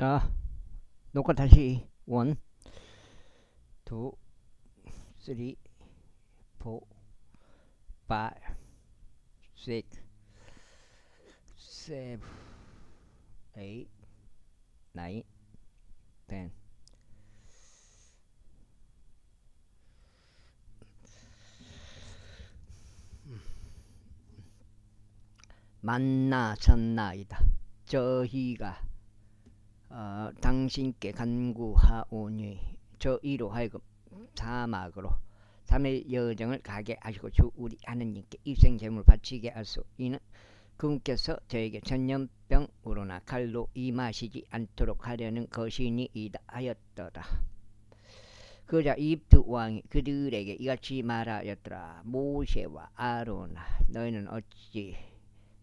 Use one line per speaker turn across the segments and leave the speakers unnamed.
자, 녹화 다시. 1, 2, 3, 4, 5, 6, 7, 8, 9, 10. 만나셨나이다. 저희가 당신께 간구하오니 저희로 하여금 사막으로 3일 여정을 가게 하시고 주 우리 하느님께 일생제물을 바치게 하소. 이는 그분께서 저에게 전염병으로나 칼로 임하시지 않도록 하려는 것이니이다 하였더라. 그러자 이집트 왕이 그들에게 이같이 말하였더라. 모세와 아론아, 너희는 어찌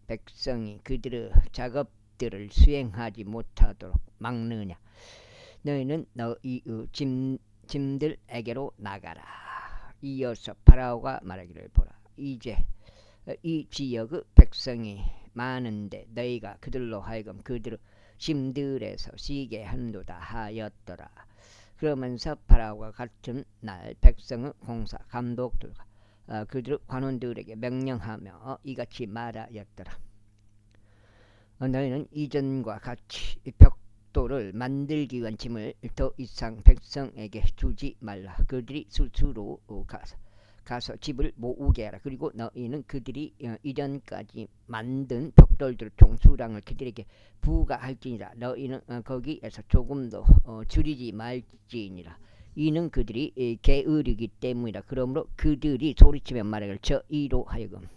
백성이 그들의 작업들을 수행하지 못하도록 막느냐. 너희는 너희의 짐들에게로 나가라. 이어서 파라오가 말하기를, 보라, 이제 이 지역의 백성이 많은데 너희가 그들로 하여금 그들의 짐들에서 쉬게 한도다 하였더라. 그러면서 파라오가 같은 날 백성의 공사 감독들과 그들의 관원들에게 명령하며 이같이 말하였더라. 너희는 이전과 같이 벽돌을 만들기 위한 짐을 더 이상 백성에게 주지 말라. 그들이 스스로 가서 집을 모으게 하라. 그리고 너희는 그들이 이전까지 만든 벽돌들 총수량을 그들에게 부과할지니라. 너희는 거기에서 조금도 줄이지 말지니라. 이는 그들이 게으르기 때문이라. 그러므로 그들이 소리치며 말하기를, 저희로 하여금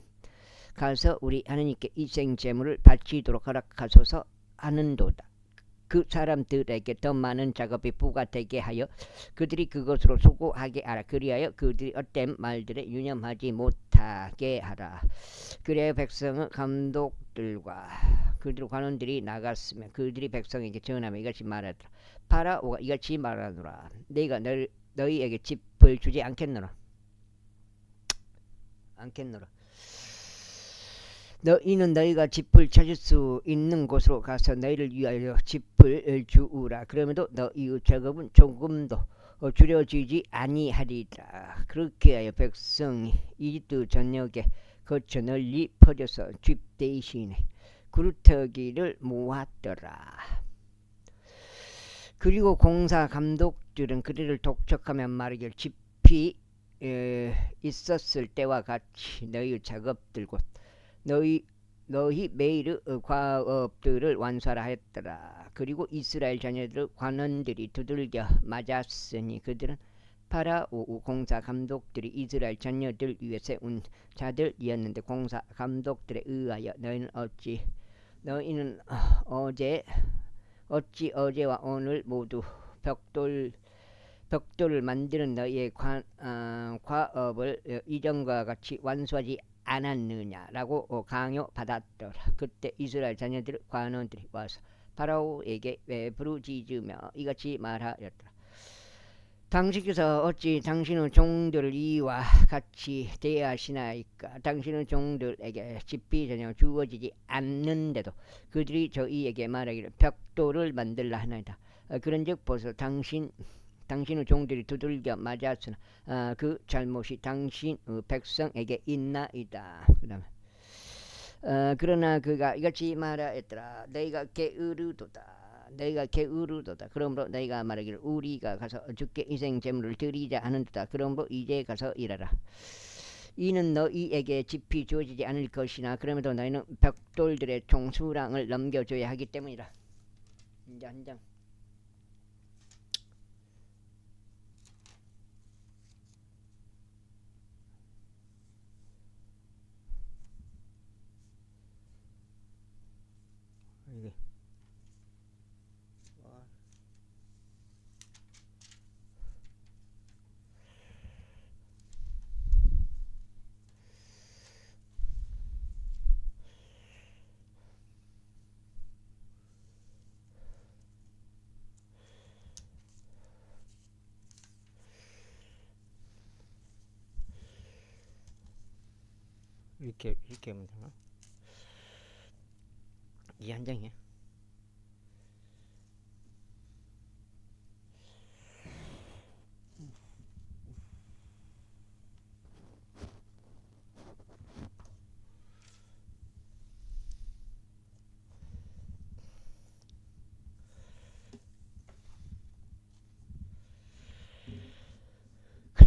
가서 우리 하느님께 일생제물을 바치도록 허락하소서 하는도다. 그 사람들에게 더 많은 작업이 부과되게 하여 그들이 그것으로 수고하게 하라. 그리하여 그들이 헛된 말들에 유념하지 못하게 하라. 그래야 백성의 감독들과 그들 관원들이 나갔으면 그들이 백성에게 전하며 이같이 말하더라. 파라오가 이같이 말하노라. 내가 너희에게 집을 주지 않겠노라. 너희는 너희가 집을 찾을 수 있는 곳으로 가서 너희를 위하여 집을 주우라. 그러면도 너희의 작업은 조금도 줄여지지 아니하리라. 그렇게 하여 백성이 이집트 전역에 거쳐 널리 퍼져서 집 대신에 그루터기를 모았더라. 그리고 공사 감독들은 그들을 독촉하며 말하기를, 집이 있었을 때와 같이 너희의 작업들 곧 너희 매일의 과업들을 완수하라 하였더라. 그리고 이스라엘 자녀들의 관원들이 두들겨 맞았으니 그들은 파라오 공사 감독들이 이스라엘 자녀들 위에 세운 자들이었는데, 공사 감독들에 의하여 너희는 어찌 어제와 오늘 모두 벽돌을 만드는 너희의 과업을 이전과 같이 완수하지 않았느냐라고 강요받았더라. 그때 이스라엘 자녀들 관원들이 와서 파라오에게 부르짖으며 이같이 말하였더라. 당신께서 어찌 당신의 종들을 이와 같이 대하시나이까. 당신의 종들에게 집이 전혀 주어지지 않는데도 그들이 저희에게 말하기를, 벽돌을 만들라 하나이다. 그런즉 보소, 당신의 종들이 두들겨 맞았으나 그 잘못이 당신 백성에게 있나이다. 그러나 그가 이같이 말하였더라. 너희가 게으르도다. 그러므로 너희가 말하기를, 우리가 가서 주께 희생제물을 드리자 하는도다. 그러므로 이제 가서 일하라. 이는 너희에게 집이 주어지지 않을 것이나 그럼에도 너희는 벽돌들의 총수량을 넘겨줘야 하기 때문이라. 이제 한 장. 이렇게 하면 되나? 이 한 장이야.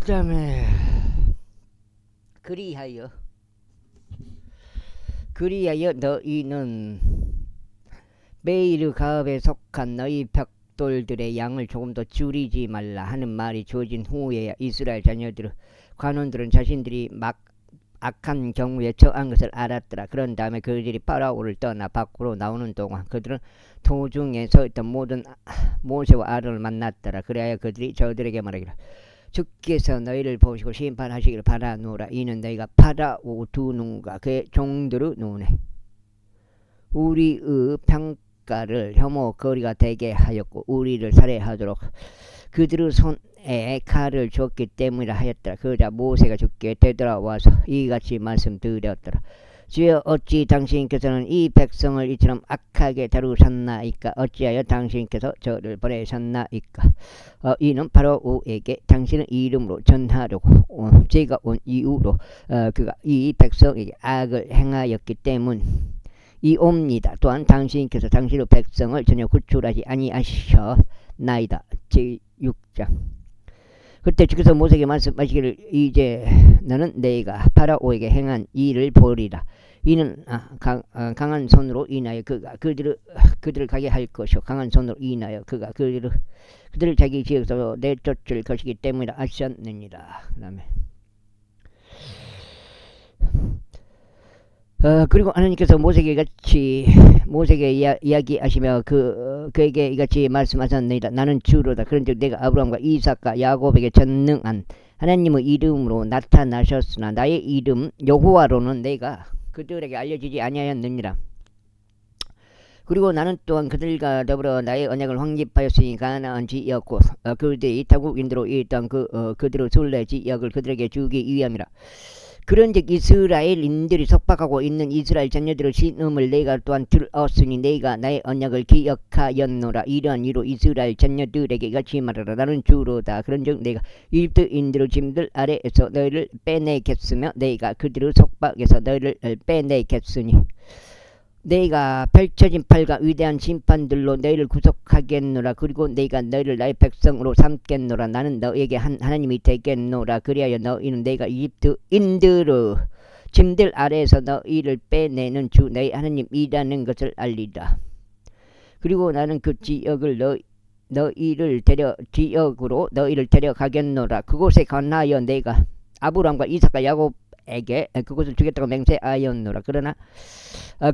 다음에 그리하여 너희는 메이르 가업에 속한 너희 벽돌들의 양을 조금 더 줄이지 말라 하는 말이 주어진 후에야 이스라엘 자녀들은 관원들은 자신들이 막 악한 경우에 처한 것을 알았더라. 그런 다음에 그들이 파라오를 떠나 밖으로 나오는 동안 그들은 도중에 서 있던 모든 모세와 아론을 만났더라. 그래야 그들이 저들에게 말하기를 주께서 너희를 보시고 심판하시기를 바라노라. 이는 너희가 파라오 두 눈과 그의 종들의 눈에 우리의 평가를 혐오거리가 되게 하였고 우리를 살해하도록 그들의 손에 칼을 줬기 때문이라 하였더라. 그러자 모세가 주께 되돌아와서 이같이 말씀드렸더라. 주여 어찌 당신께서는 이 백성을 이처럼 악하게 다루셨나이까? 어찌하여 당신께서 저를 보내셨나이까? 이는 바로에게 당신의 이름으로 전하려고 제가 온 이후로 그가 이 백성에게 악을 행하였기 때문이옵니다. 또한 당신께서 당신의 백성을 전혀 구출하지 아니하셨나이다. 제6장. 그때 주께서 모세에게 말씀하시기를 이제 너는 내가 파라오에게 행한 일을 보리라. 이는 강한 손으로 인하여 그가 그들을 가게 할 것이요 강한 손으로 인하여 그가 그들을 자기 지역에서 내쫓을 것이기 때문이라 하셨느니라. 그다음에 그리고 하나님께서 모세에게 이야기하시며 그에게 이같이 말씀하셨느니라. 나는 주로다. 그런즉 내가 아브라함과 이삭과 야곱에게 전능한 하나님의 이름으로 나타나셨으나 나의 이름 여호와로는 내가 그들에게 알려지지 아니하였느니라. 그리고 나는 또한 그들과 더불어 나의 언약을 확립하였으니 가나안 지역과 그들이 타국인들로 있던 그들의 순례 지역을 그들에게 주기 위함이라. 그런즉 이스라엘인들이 속박하고 있는 이스라엘 자녀들의 신음을 내가 또한 들었으니 내가 나의 언약을 기억하였노라. 이러한 이로 이스라엘 자녀들에게 같이 말하라. 나는 주로다. 그런즉 내가 이집트인들의 짐들 아래에서 너희를 빼내겠으며 내가 그들의 속박에서 너희를 빼내겠으니 내가 펼쳐진 팔과 위대한 심판들로 너희를 구속하겠노라. 그리고 내가 너희를 나의 백성으로 삼겠노라. 나는 너희에게 하나님이 되겠노라. 그리하여 너희는 내가 이집트인들의 짐들 아래에서 너희를 빼내는 주 너희 하나님이라는 것을 알리라. 그리고 나는 그 지역으로 너희를 데려가겠노라. 그곳에 관하여 내가 아브라함과 이삭과 야곱에게 그것을 주겠다고 맹세하였노라.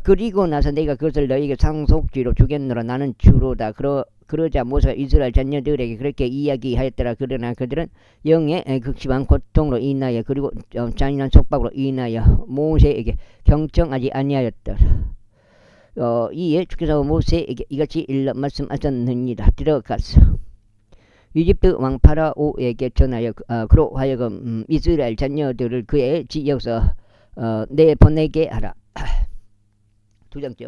그리고 나서 내가 그것을 너희에게 상속지로 주겠노라. 나는 주로다. 그러자 모세가 이스라엘 자녀들에게 그렇게 이야기하였더라. 그러나 그들은 영의 극심한 고통으로 인하여 그리고 잔인한 속박으로 인하여 모세에게 경청하지 아니하였더라. 이에 주께서 모세에게 이같이 일러 말씀하셨느니라. 들어가서 이집트 왕 파라오에게 전하여 그로 하여금 이스라엘 자녀들을 그의 지역에서 내보내게 하라. 두 장째.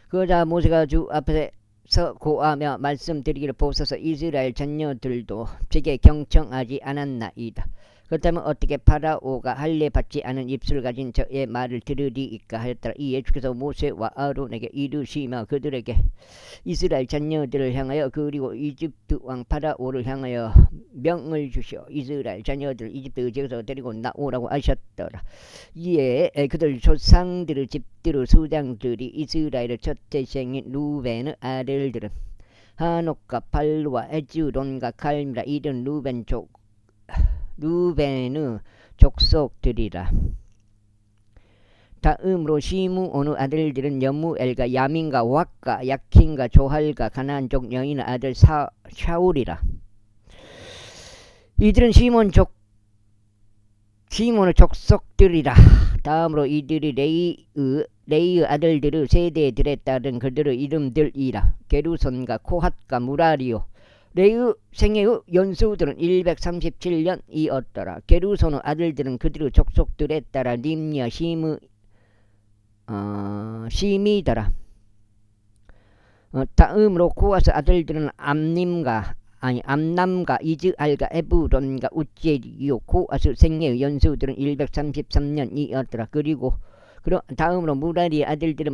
그러자 모세가 주 앞에서 고하며 말씀드리기를 보소서. 이스라엘 자녀들도 제게 경청하지 않았나이다. 그렇다면 어떻게 파라오가 할례 받지 않은 입술을 가진 저의 말을 들으리이까 하였더라. 이에 주께서 모세와 아론에게 이르시며 그들에게 이스라엘 자녀들을 향하여 그리고 이집트 왕 파라오를 향하여 명을 주시어 이스라엘 자녀들을 이집트 지역에서 데리고 나오라고 하셨더라. 이에 그들 조상들의 집들의 수장들이 이스라엘의 첫째생인 루벤의 아들들은 하녹과 발루와 에즈론과 갈미라. 이런 루벤의 족속들이라. 다음으로 시므온의 아들들은 여무엘과 야민과 왁과 야킨과 조할과 가나안족 여인의 아들 샤울이라. 이들은 시몬의 족속들이라. 다음으로 이들이 레이의 아들들의 세대들에 따른 그들의 이름들이라. 게르손과 코핫과 무라리오. 레의 생애의 연수들은 137년이었더라. 게르손의 아들들은 그들의 족속들에 따라 림냐 시미더라. 다음으로 코앗의 아들들은 암남과 이즈알과 에브론과 우제리요. 코앗의 생애의 연수들은 133년이었더라. 그리고 다음으로 무라리의 아들들은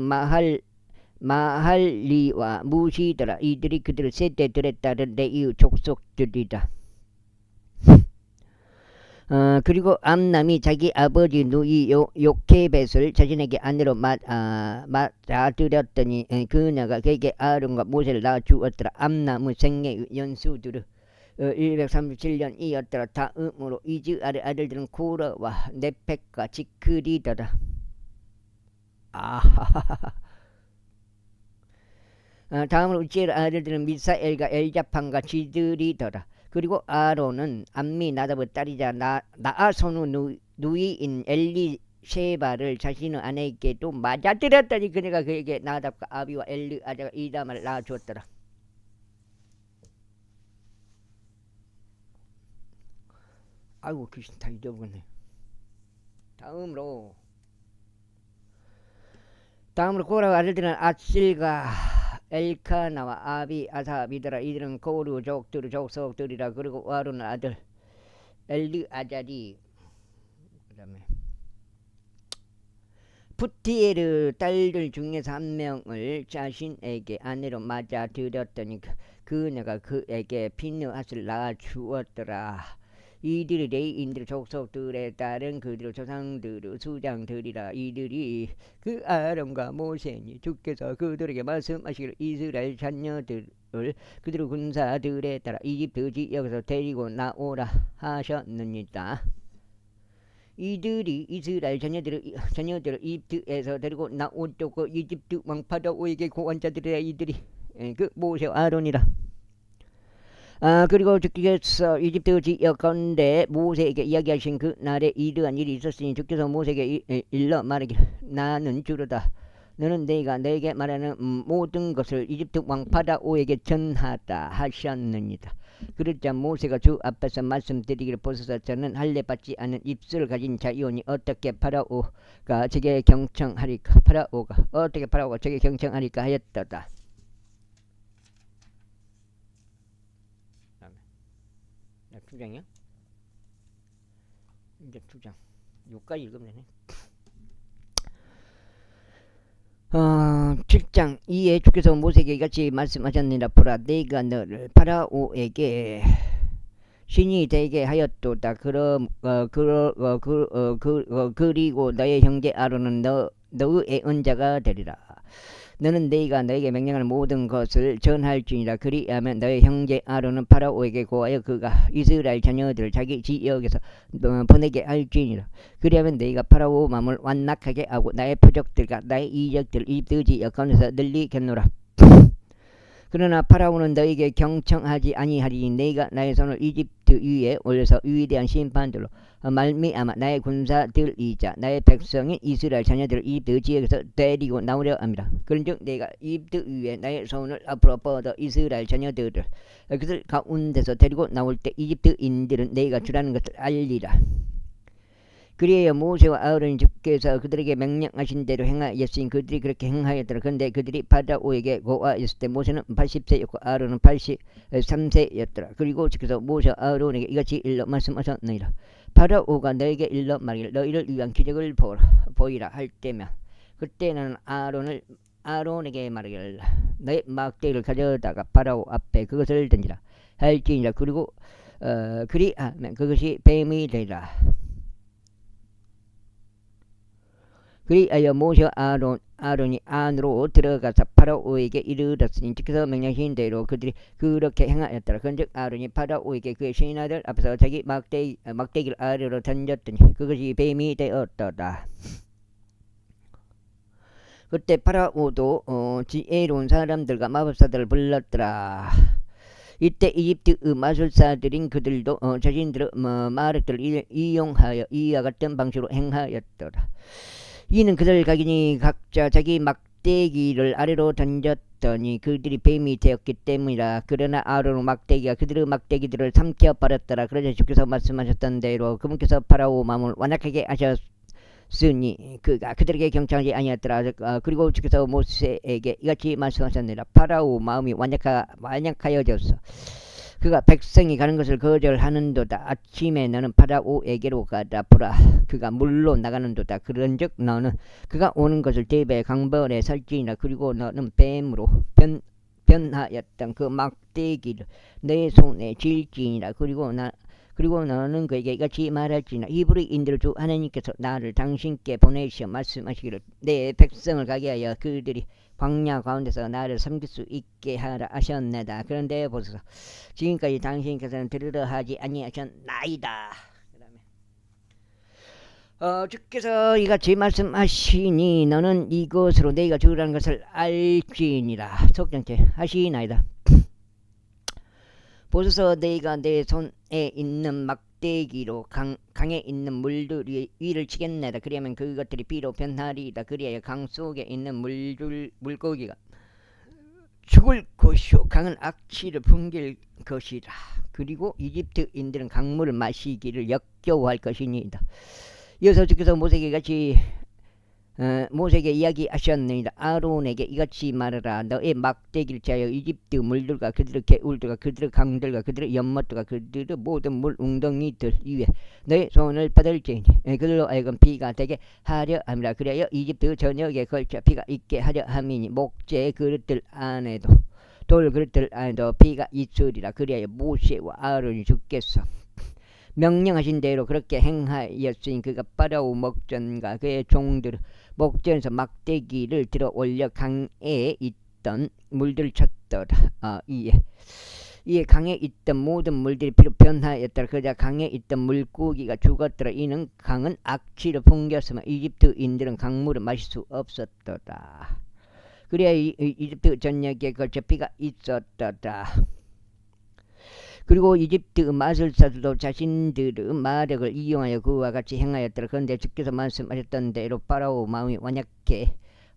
마할리와 무시더라. 이들이 그들의 세대들에 따른 레이의 족속들이다. 그리고 암남이 자기 아버지 누이 요케벳을 자신에게 아내로 맞아들였더니 그녀가 그에게 아론과 모세를 낳아주었더라. 암남의 생애 연수들은 137년이었더라. 다음으로 이즈알의 아들들은 고라와 네펙과 지크리더라. 다음으로 우지엘 아들들은 미사엘과 엘자판과 지드리더라. 그리고 아론은 암미 나답의 딸이자 나아손의 누이인 엘리셰바를 자신의 아내에게도 맞아들였더니 그녀가 그에게 나답과 아비와 엘르아자가 이담을 낳아주었더라. 아이고 귀신 다 잊어버렸네. 다음으로 고라 아들들은 아실과 엘카나와 아비 아사비더라. 이들은 고르 족속들이라. 그리고 아론의 아들 엘르아잘이 그다음에 푸티에르 딸들 중에서 한 명을 자신에게 아내로 맞아들였더니 그녀가 그에게 비느앗을 낳아주었더라. 이들이 레이인들 족속들에 따른 그들의 조상들의 수장들이라. 이들이 그 아론과 모세니 주께서 그들에게 말씀하시기를 이스라엘 자녀들을 그들의 군사들에 따라 이집트 지역에서 데리고 나오라 하셨느니라. 이들이 이스라엘 자녀들을 이집트에서 데리고 나오고 그 이집트 왕 파라오에게 고한 자들이라. 이들이 그 모세와 아론이라. 그리고 주께서 이집트 지역 가운데 모세에게 이야기하신 그 날에 이러한 일이 있었으니 주께서 모세에게 일러 말하기를 나는 주로다. 너는 내가 내게 말하는 모든 것을 이집트 왕 파라오에게 전하다 하셨느니라. 그러자 모세가 주 앞에서 말씀드리기를 보소서 저는 할례 받지 않은 입술을 가진 자이오니 어떻게 파라오가 제게 경청하리까. 파라오가 제게 경청하리까 하였도다. 투장이요? 이제 투장. 요까지 읽으면 되네. 7장 이에 주께서 모세에게 이같이 말씀하셨느니라. 보라 내가 너를 파라오에게 신이 되게 하였도다. 그리고 너의 형제 아론은 너의 은자가 되리라. 너는 내가 너에게 명령하는 모든 것을 전할지니라. 그리하면 너의 형제 아론은 파라오에게 고하여 그가 이스라엘 자녀들을 자기 지역에서 보내게 할지니라. 그리하면 너희가 파라오 마음을 완악하게 하고 나의 표적들과 나의 이적들을 이집트 지역 가운데서 늘리겠노라. 그러나 파라오는 너에게 경청하지 아니하리니 내가 나의 손을 이집트 위에 올려서 위대한 심판들로 말미암아 나의 군사들이자 나의 백성인 이스라엘 자녀들을 이집트 지역에서 데리고 나오려 합니다. 그런즉 내가 이집트 위에 나의 손을 앞으로 뻗어 이스라엘 자녀들을 그들 가운데서 데리고 나올 때 이집트인들은 내가 주라는 것을 알리라. 그리하여 모세와 아론이 주께서 그들에게 명령하신 대로 행하였으니 그들이 그렇게 행하였더라. 그런데 그들이 파라오에게 고하였을 때 모세는 80세였고 아론은 83세였더라. 그리고 주께서 모세와 아론에게 이같이 일러 말씀하셨느니라. 파라오가 너에게 일러 말하기를 너희를 위한 기적을 보이라 할 때면 그때 나는 아론에게 말하기를 너의 막대기를 가져다가 파라오 앞에 그것을 던지라 할지니라. 그리고 그리하면 그것이 뱀이 되리라. 그리하여 모세와 아론이 안으로 들어가서 파라오에게 이르렀으니 주께서 명령하신 대로 그들이 그렇게 행하였더라. 그런즉 아론이 파라오에게 그의 신하들 앞에서 자기 막대기를 아래로 던졌더니 그것이 뱀이 되었더라. 그때 파라오도 지혜로운 사람들과 마법사들을 불렀더라. 이때 이집트의 마술사들인 그들도 자신들의 마력들을 이용하여 이와 같은 방식으로 행하였더라. 이는 그들 각인이 각자 자기 막대기를 아래로 던졌더니 그들이 뱀이 되었기 때문이라. 그러나 아론의 막대기가 그들의 막대기들을 삼켜버렸더라. 그러자 주께서 말씀하셨던 대로 그분께서 파라오 마음을 완악하게 하셨으니 그가 그들에게 경청하지 아니하였더라. 그리고 주께서 모세에게 이같이 말씀하셨느니라. 파라오 마음이 완약하여졌어. 그가 백성이 가는 것을 거절하는도다. 아침에 너는 파라오에게로 가다 보라. 그가 물로 나가는도다. 그런즉 너는 그가 오는 것을 대배 강벌에 살지니라. 그리고 너는 뱀으로 변하였던 그 막대기를 내 손에 쥘지니라. 그리고 그리고 너는 그에게 이같이 말할지나 히브리인들 주 하나님께서 나를 당신께 보내시어 말씀하시기를 내 백성을 가게 하여 그들이 광야 가운데서 나를 섬길 수 있게 하라 하셨나이다. 그런데 보소서 지금까지 당신께서는 들으려 하지 아니하셨나이다. 주께서 이같이 말씀하시니 너는 이것으로 내가 주라는 것을 알지니라. 속전체 하시나이다. 보소서 내가 내 손에 있는 막대기로 강에 있는 물들 위를 치겠나이다. 그리하면 그것들이 피로 변하리이다. 그리하여 강 속에 있는 물고기가 죽을 것이요 강은 악취를 풍길 것이라. 그리고 이집트인들은 강물을 마시기를 역겨워할 것이니이다. 이어서 주께서 모세에게 같이 모세에게 이야기하셨느니라. 아론에게 이같이 말하라. 너의 막대기를 짜여 이집트 물들과 그들의 개울들과 그들의 강들과 그들의 연못들과 그들의 모든 물 웅덩이들 위에 너의 손을 뻗을지니 그들로 하여금 피가 되게 하려 함이라. 그리하여 이집트 전역에 걸쳐 피가 있게 하려 함이니 목재 그릇들 안에도 돌 그릇들 안에도 피가 있으리라. 그리하여 모세와 아론이 주께서 명령하신 대로 그렇게 행하였으니 그가 파라오 목전과 그의 종들 목전에서 막대기를 들어 올려 강에 있던 물들을 쳤더라. 이에 강에 있던 모든 물들이 피로 변하였더라. 그러자 강에 있던 물고기가 죽었더라. 이는 강은 악취를 풍겼으며 이집트인들은 강물을 마실 수 없었더라. 그래야 이집트 전역에 걸쳐 피가 있었더라. 그리고 이집트 마술사들도 자신들의 마력을 이용하여 그와 같이 행하였더라. 그런데 주께서 말씀하셨던 대로 파라오 마음이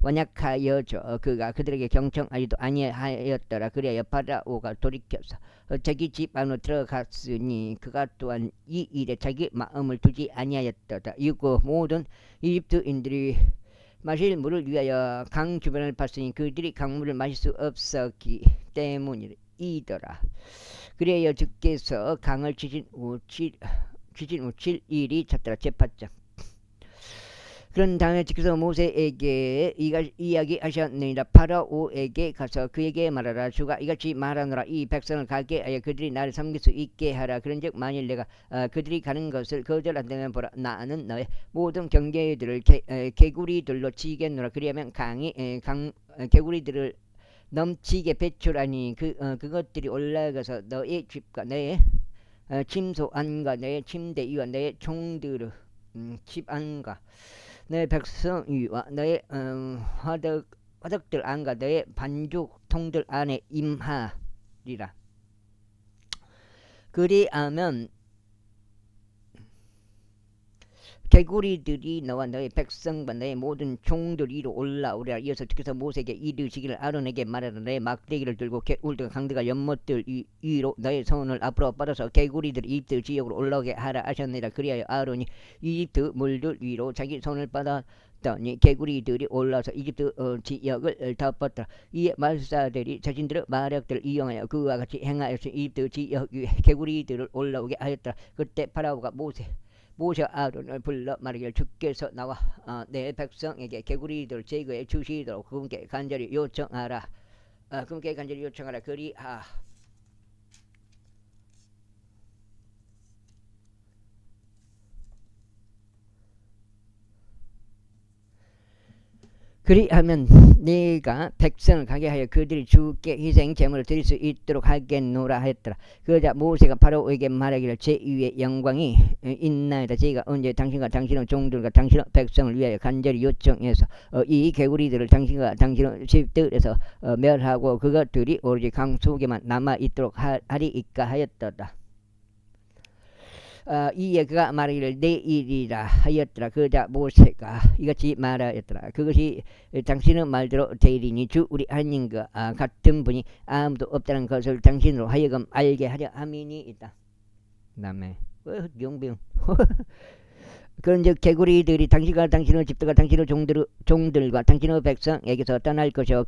완약하여져 그가 그들에게 경청하지도 아니하였더라. 그리하여 파라오가 돌이켜서 자기 집 안으로 들어갔으니 그가 또한 이 일에 자기 마음을 두지 아니하였더라. 이고 모든 이집트인들이 마실 물을 위하여 강 주변을 봤으니 그들이 강물을 마실 수 없었기 때문이더라. 그래야 주께서 강을 치신 후 7일이 찼더라. 제8장. 그런 다음에 주께서 모세에게 이야기하셨느니라. 파라오에게 가서 그에게 말하라. 주가 이같이 말하노라. 이 백성을 가게 하여 그들이 나를 섬길 수 있게 하라. 그런즉 만일 내가 그들이 가는 것을 거절한다면 보라. 나는 너의 모든 경계들을 개구리들로 치겠노라. 그리하면 개구리들을 넘치게 배출하니 그것들이 올라가서 너의 집과 너의 침소 안과 너의 침대 위와 너의 종들의 집 안과 너의 백성 위와 너의 화덕들 안과 너의 반죽통들 안에 임하리라. 그리하면 개구리들이 너와 너의 백성과 너의 모든 종들 위로 올라오리라. 이어서 주께서 모세에게 이르시기를 아론에게 말하라. 너의 막대기를 들고 개울들과 강들과 연못들 위로 너의 손을 앞으로 뻗어서 개구리들이 이집트 지역으로 올라오게 하라 하셨느니라. 그리하여 아론이 이집트 물들 위로 자기 손을 뻗었더니 개구리들이 올라와서 이집트 지역을 덮었더라. 이에 마술사들이 자신들의 마력들을 이용하여 그와 같이 행하였으니 이집트 지역 위에 개구리들을 올라오게 하였더라. 그때 파라오가 모세 아론을 불러 말하기를 주께서 나와 내 백성에게 개구리들을 제거해 주시도록 그분께 간절히 요청하라. 그리하 그리하면 네가 백성을 가게 하여 그들이 주께 희생 제물을 드릴 수 있도록 하겠노라 하였더라. 그러자 모세가 파라오에게 말하기를 제 위에 영광이 있나이다. 제가 언제 당신과 당신의 종들과 당신의 백성을 위하여 간절히 요청해서 이 개구리들을 당신과 당신의 집들에서 멸하고 그것들이 오로지 강 속에만 남아 있도록 하리이까 하였더라. 이에 그가 말하기를 내일이라 하였더라. 그러자 모세가 이같이 말하였더라. 그것이 당신의 말대로 되리니 주 우리 하나님과 같은 분이 아무도 없다는 것을 당신으로 하여금 알게 하려 함이니이다. 남의 용병 그런즉 개구리들이 당신과 당신의 집들과 당신의 종들과 당신의 백성에게서 떠날 것이요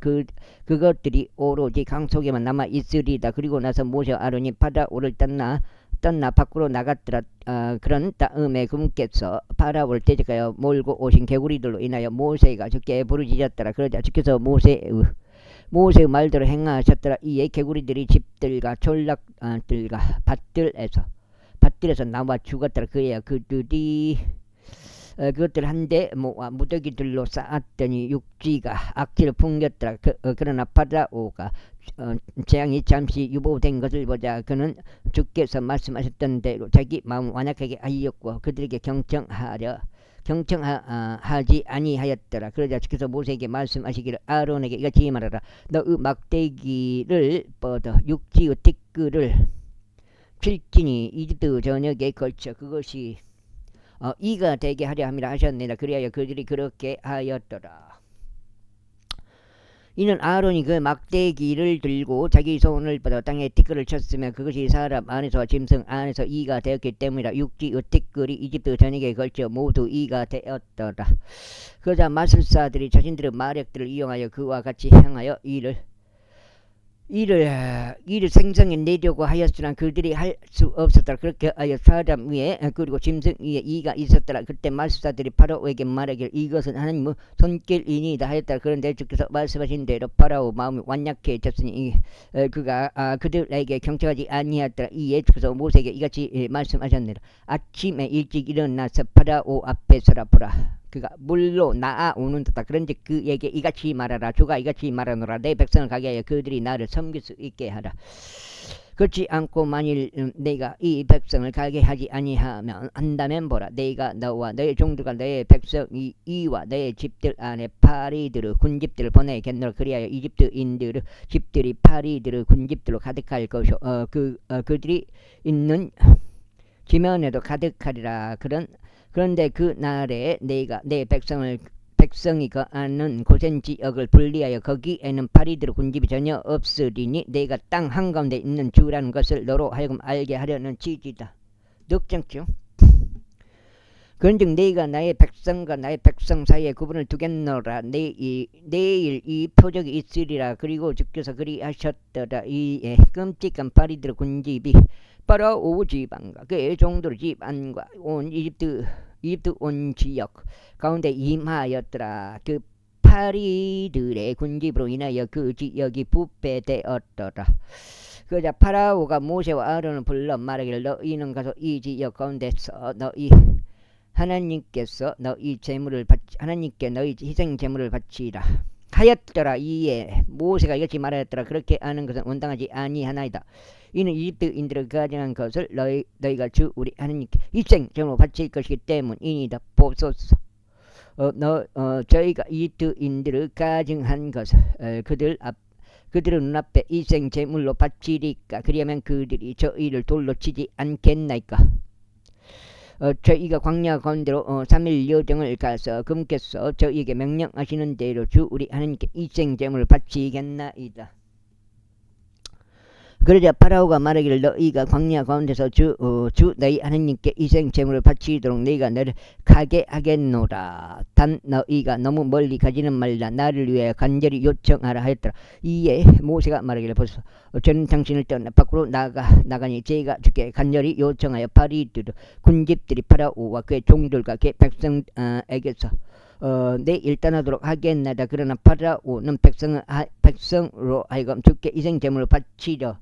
그것들이 오로지 강 속에만 남아 있으리다. 그리고 나서 모세와 아론이 파라오를 떠나 밖으로 나갔더라. 그런 다음에 그분께서 파라오를 대적하여 몰고 오신 개구리들로 인하여 모세가 주께 부르짖었더라. 그러자 주께서 모세의 말대로 행하셨더라. 이에 개구리들이 집들과 졸락들과 밭들에서 밭들에서 나와 죽었더라. 그래야 그들이 그것들 한데 무더기들로 쌓았더니 육지가 악취를 풍겼더라. 그러나 파라오가 재앙이 잠시 유보된 것을 보자 그는 주께서 말씀하셨던 대로 자기 마음 완악하게 하였고 그들에게 경청하지 아니하였더라. 그러자 주께서 모세에게 말씀하시기를 아론에게 이같이 말하라. 너의 막대기를 뻗어 육지의 티끌을 필지니 이집트 전역에 걸쳐 그것이 이가 되게 하려 함이라 하셨느니라. 그리하여 그들이 그렇게 하였더라. 이는 아론이 그 막대기를 들고 자기 손을 뻗어 땅에 티끌을 쳤으며 그것이 사람 안에서와 짐승 안에서 이가 되었기 때문이라. 육지의 티끌이 이집트 전역에 걸쳐 모두 이가 되었더라. 그러자 마술사들이 자신들의 마력들을 이용하여 그와 같이 행하여 이를 생성해 내려고 하였으나 그들이 할 수 없었더라. 그렇게 하여 사람 위에 그리고 짐승 위에 이가 있었더라. 그때 마술사들이 파라오에게 말하기를 이것은 하나님의 손길이니이다 하였더라. 그런데 주께서 말씀하신 대로 파라오 마음이 완약해졌으니 그가 그들에게 경청하지 아니하였더라. 이에 주께서 모세에게 이같이 말씀하셨느니라. 아침에 일찍 일어나서 파라오 앞에 서라 보라. 그가 물로 나아오는도다. 그런데 그에게 이같이 말하라. 주가 이같이 말하노라. 내 백성을 가게 하여 그들이 나를 섬길 수 있게 하라. 그렇지 않고 만일 내가 이 백성을 가게 하지 아니하면 한다면 보라. 내가 너와 너의 종들과 너의 백성 이와 너의 집들 안에 파리들의 군집들을 보내겠노라. 그리하여 이집트인들의 집들이 파리들의 군집들로 가득할 것이요 그들이 있는 지면에도 가득하리라. 그런데 그 날에 내가 내 백성이 거하는 고센 지역을 분리하여 거기에는 파리들의 군집이 전혀 없으리니 내가 땅 한가운데 있는 주라는 것을 너로 하여금 알게 하려는 취지다. 넉정죠. 그런즉 내가 나의 백성과 나의 백성 사이에 구분을 두겠노라. 내일 이 표적이 있으리라. 그리고 주께서 그리하셨더라. 이 끔찍한 파리들의 군집이 파라오 지방과 그의 종들 집안과 온 이집트 온 지역 가운데 임하였더라. 그 파리들의 군집으로 인하여 그 지역이 부패되었더라. 그러자 파라오가 모세와 아론을 불러 말하기를 너희는 가서 이 지역 가운데서 하나님께 너희 희생 제물을 바치라 하였더라. 이에 모세가 이같이 말하였더라. 그렇게 하는 것은 온당하지 아니하나이다. 이는 이집트인들을 가증한 것을 너희가 주 우리 하나님께 희생 제물로 바칠 것이기 때문이니이다. 보소서. 저희가 이집트인들을 가증한 것을 그들의 눈앞에 희생 제물로 바치리까. 그리하면 그들이 저희를 돌로 치지 않겠나이까. 저희가 광야 가운데로 3일 여정을 가서 금께서 저희에게 명령하시는 대로 주 우리 하나님께 희생 제물을 바치겠나이다. 그러자 파라오가 말하기를 너희가 광야 가운데서 주 너희 하나님께 희생 제물을 바치도록 너희가 너를 가게 하겠노라. 단 너희가 너무 멀리 가지는 말라. 나를 위하여 간절히 요청하라 하였더라. 이에 모세가 말하기를 보소서. 저는 당신을 떠나 밖으로 나가니 제가 주께 간절히 요청하여 파리들 군집들이 파라오와 그의 종들과 그의 백성에게서 내일 떠나도록 하겠나이다. 그러나 파라오는 백성으로 하여금 주께 희생 제물을 바치려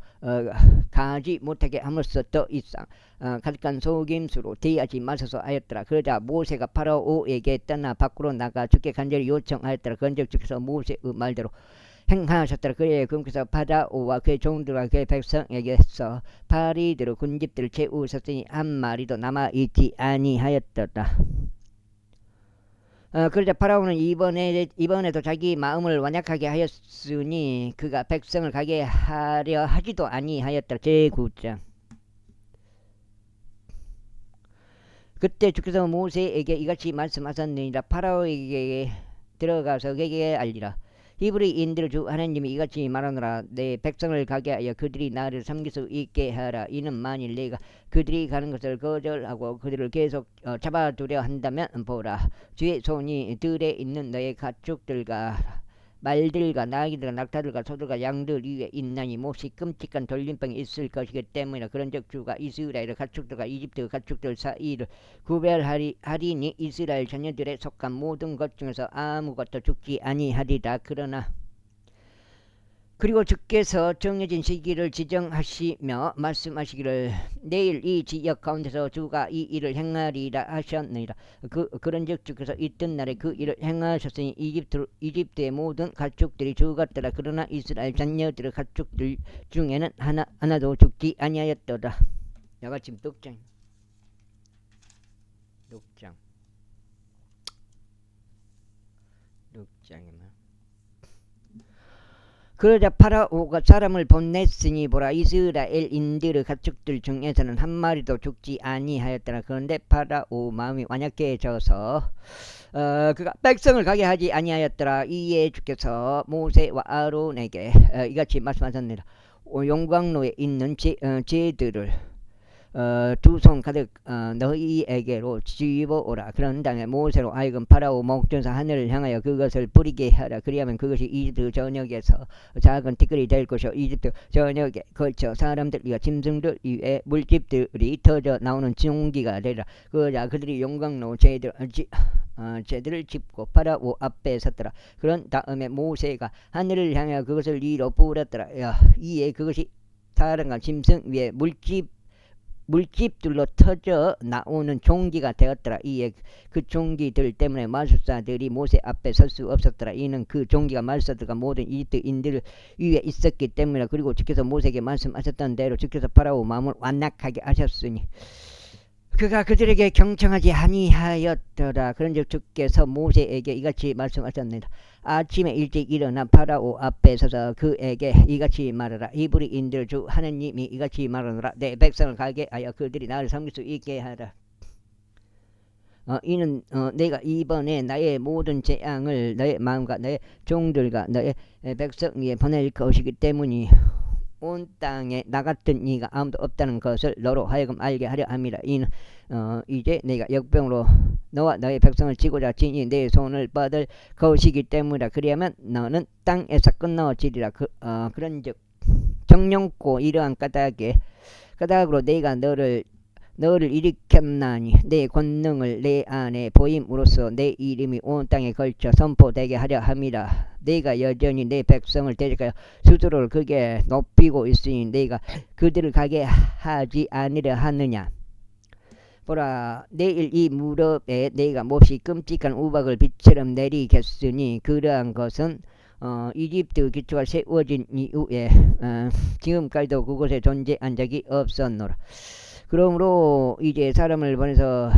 가지 못하게 함으로써 더 이상 가득한 속임수로 대하지 마소서 하였더라. 그러자 모세가 파라오에게 떠나 밖으로 나가 주께 간절히 요청하였더라. 그런즉 주께서 모세의 말대로 행하셨더라. 그에 그께서 파라오와 그의 종들과 그의 백성에게서 파리들의 군집들을 채우셨으니 한 마리도 남아있지 아니하였더라. 그러자 파라오는 이번에도 자기 마음을 완약하게 하였으니 그가 백성을 가게 하려 하지도 아니하였더라. 제9장. 그때 주께서 모세에게 이같이 말씀하셨느니라. 파라오에게 들어가서 그에게 알리라. 히브리인들 주 하나님이 이같이 말하노라. 내 백성을 가게 하여 그들이 나를 섬길 수 있게 하라. 이는 만일 내가 그들이 가는 것을 거절하고 그들을 계속 잡아두려 한다면 보라. 주의 손이 들에 있는 너의 가축들과 말들과 나귀들과 낙타들과 소들과 양들 위에 있나니 몹시 끔찍한 돌림병이 있을 것이기 때문이라. 그런즉 주가 이스라엘의 가축들과 이집트 가축들 사이를 구별하리니 이스라엘 자녀들에 속한 모든 것 중에서 아무것도 죽지 아니하리라. 그리고 주께서 정해진 시기를 지정하시며 말씀하시기를 내일 이 지역 가운데서 주가 이 일을 행하리라 하셨느니라. 그런즉 주께서 이튿날에 그 일을 행하셨으니 이집트의 모든 가축들이 죽었더라. 그러나 이스라엘 자녀들의 가축들 중에는 하나도 죽지 아니하였더라. 야가침 6장 6장이면 그러자 파라오가 사람을 보냈으니 보라 이스라엘인들의 가축들 중에서는 한 마리도 죽지 아니하였더라. 그런데 파라오 마음이 완약해져서 그가 백성을 가게 하지 아니하였더라. 이에 주께서 모세와 아론에게 이같이 말씀하셨느니라. 용광로에 있는 재들을 두 손 가득 너희에게로 집어오라. 그런 다음에 모세로 하여금 파라오 목전에서 하늘을 향하여 그것을 뿌리게 하라. 그리하면 그것이 이집트 전역에서 작은 티끌이 될 것이요 이집트 전역에 걸쳐 사람들 위와 짐승들 위에 물집들이 터져 나오는 종기가 되라. 그러자 그들이 용광로 재들을 짚고 파라오 앞에 섰더라. 그런 다음에 모세가 하늘을 향하여 그것을 위로 뿌렸더라. 이에 그것이 사람과 짐승 위에 물집들로 터져 나오는 종기가 되었더라. 이에 그 종기들 때문에 마술사들이 모세 앞에 설 수 없었더라. 이는 그 종기가 마술사들과 모든 이집트인들 위에 있었기 때문이라. 그리고 주께서 모세에게 말씀하셨던 대로 주께서 파라오 마음을 완악하게 하셨으니 그가 그들에게 경청하지 아니하였더라. 그런즉 주께서 모세에게 이같이 말씀하셨느니라. 아침에 일찍 일어나 파라오 앞에 서서 그에게 이같이 말하라. 이브리인들 주 하느님이 이같이 말하노라. 내 백성을 가게 하여 그들이 나를 섬길 수 있게 하라. 이는 내가 이번에 나의 모든 재앙을 너의 마음과 너의 종들과 너의 백성 위에 보낼 것이기 때문이 온 땅에 나 같은 이가 아무도 없다는 것을 너로 하여금 알게 하려 함이라. 이는 이제 내가 역병으로 너와 너의 백성을 치고자 친히 내 손을 뻗을 것이기 때문이라. 그리하면 너는 땅에서 끝나어지리라. 그런즉 정령코 이러한 까닭으로 내가 너를 일으켰나니 내 권능을 내 안에 보임으로써 내 이름이 온 땅에 걸쳐 선포되게 하려 함이라. 내가 여전히 내 백성을 대적하여 스스로를 크게 높이고 있으니 내가 그들을 가게 하지 아니려 하느냐. 보라 내일 이 무렵에 내가 몹시 끔찍한 우박을 빛처럼 내리겠으니 그러한 것은 이집트 기초가 세워진 이후에 지금까지도 그곳에 존재한 적이 없었노라. 그러므로 이제 사람을 보내서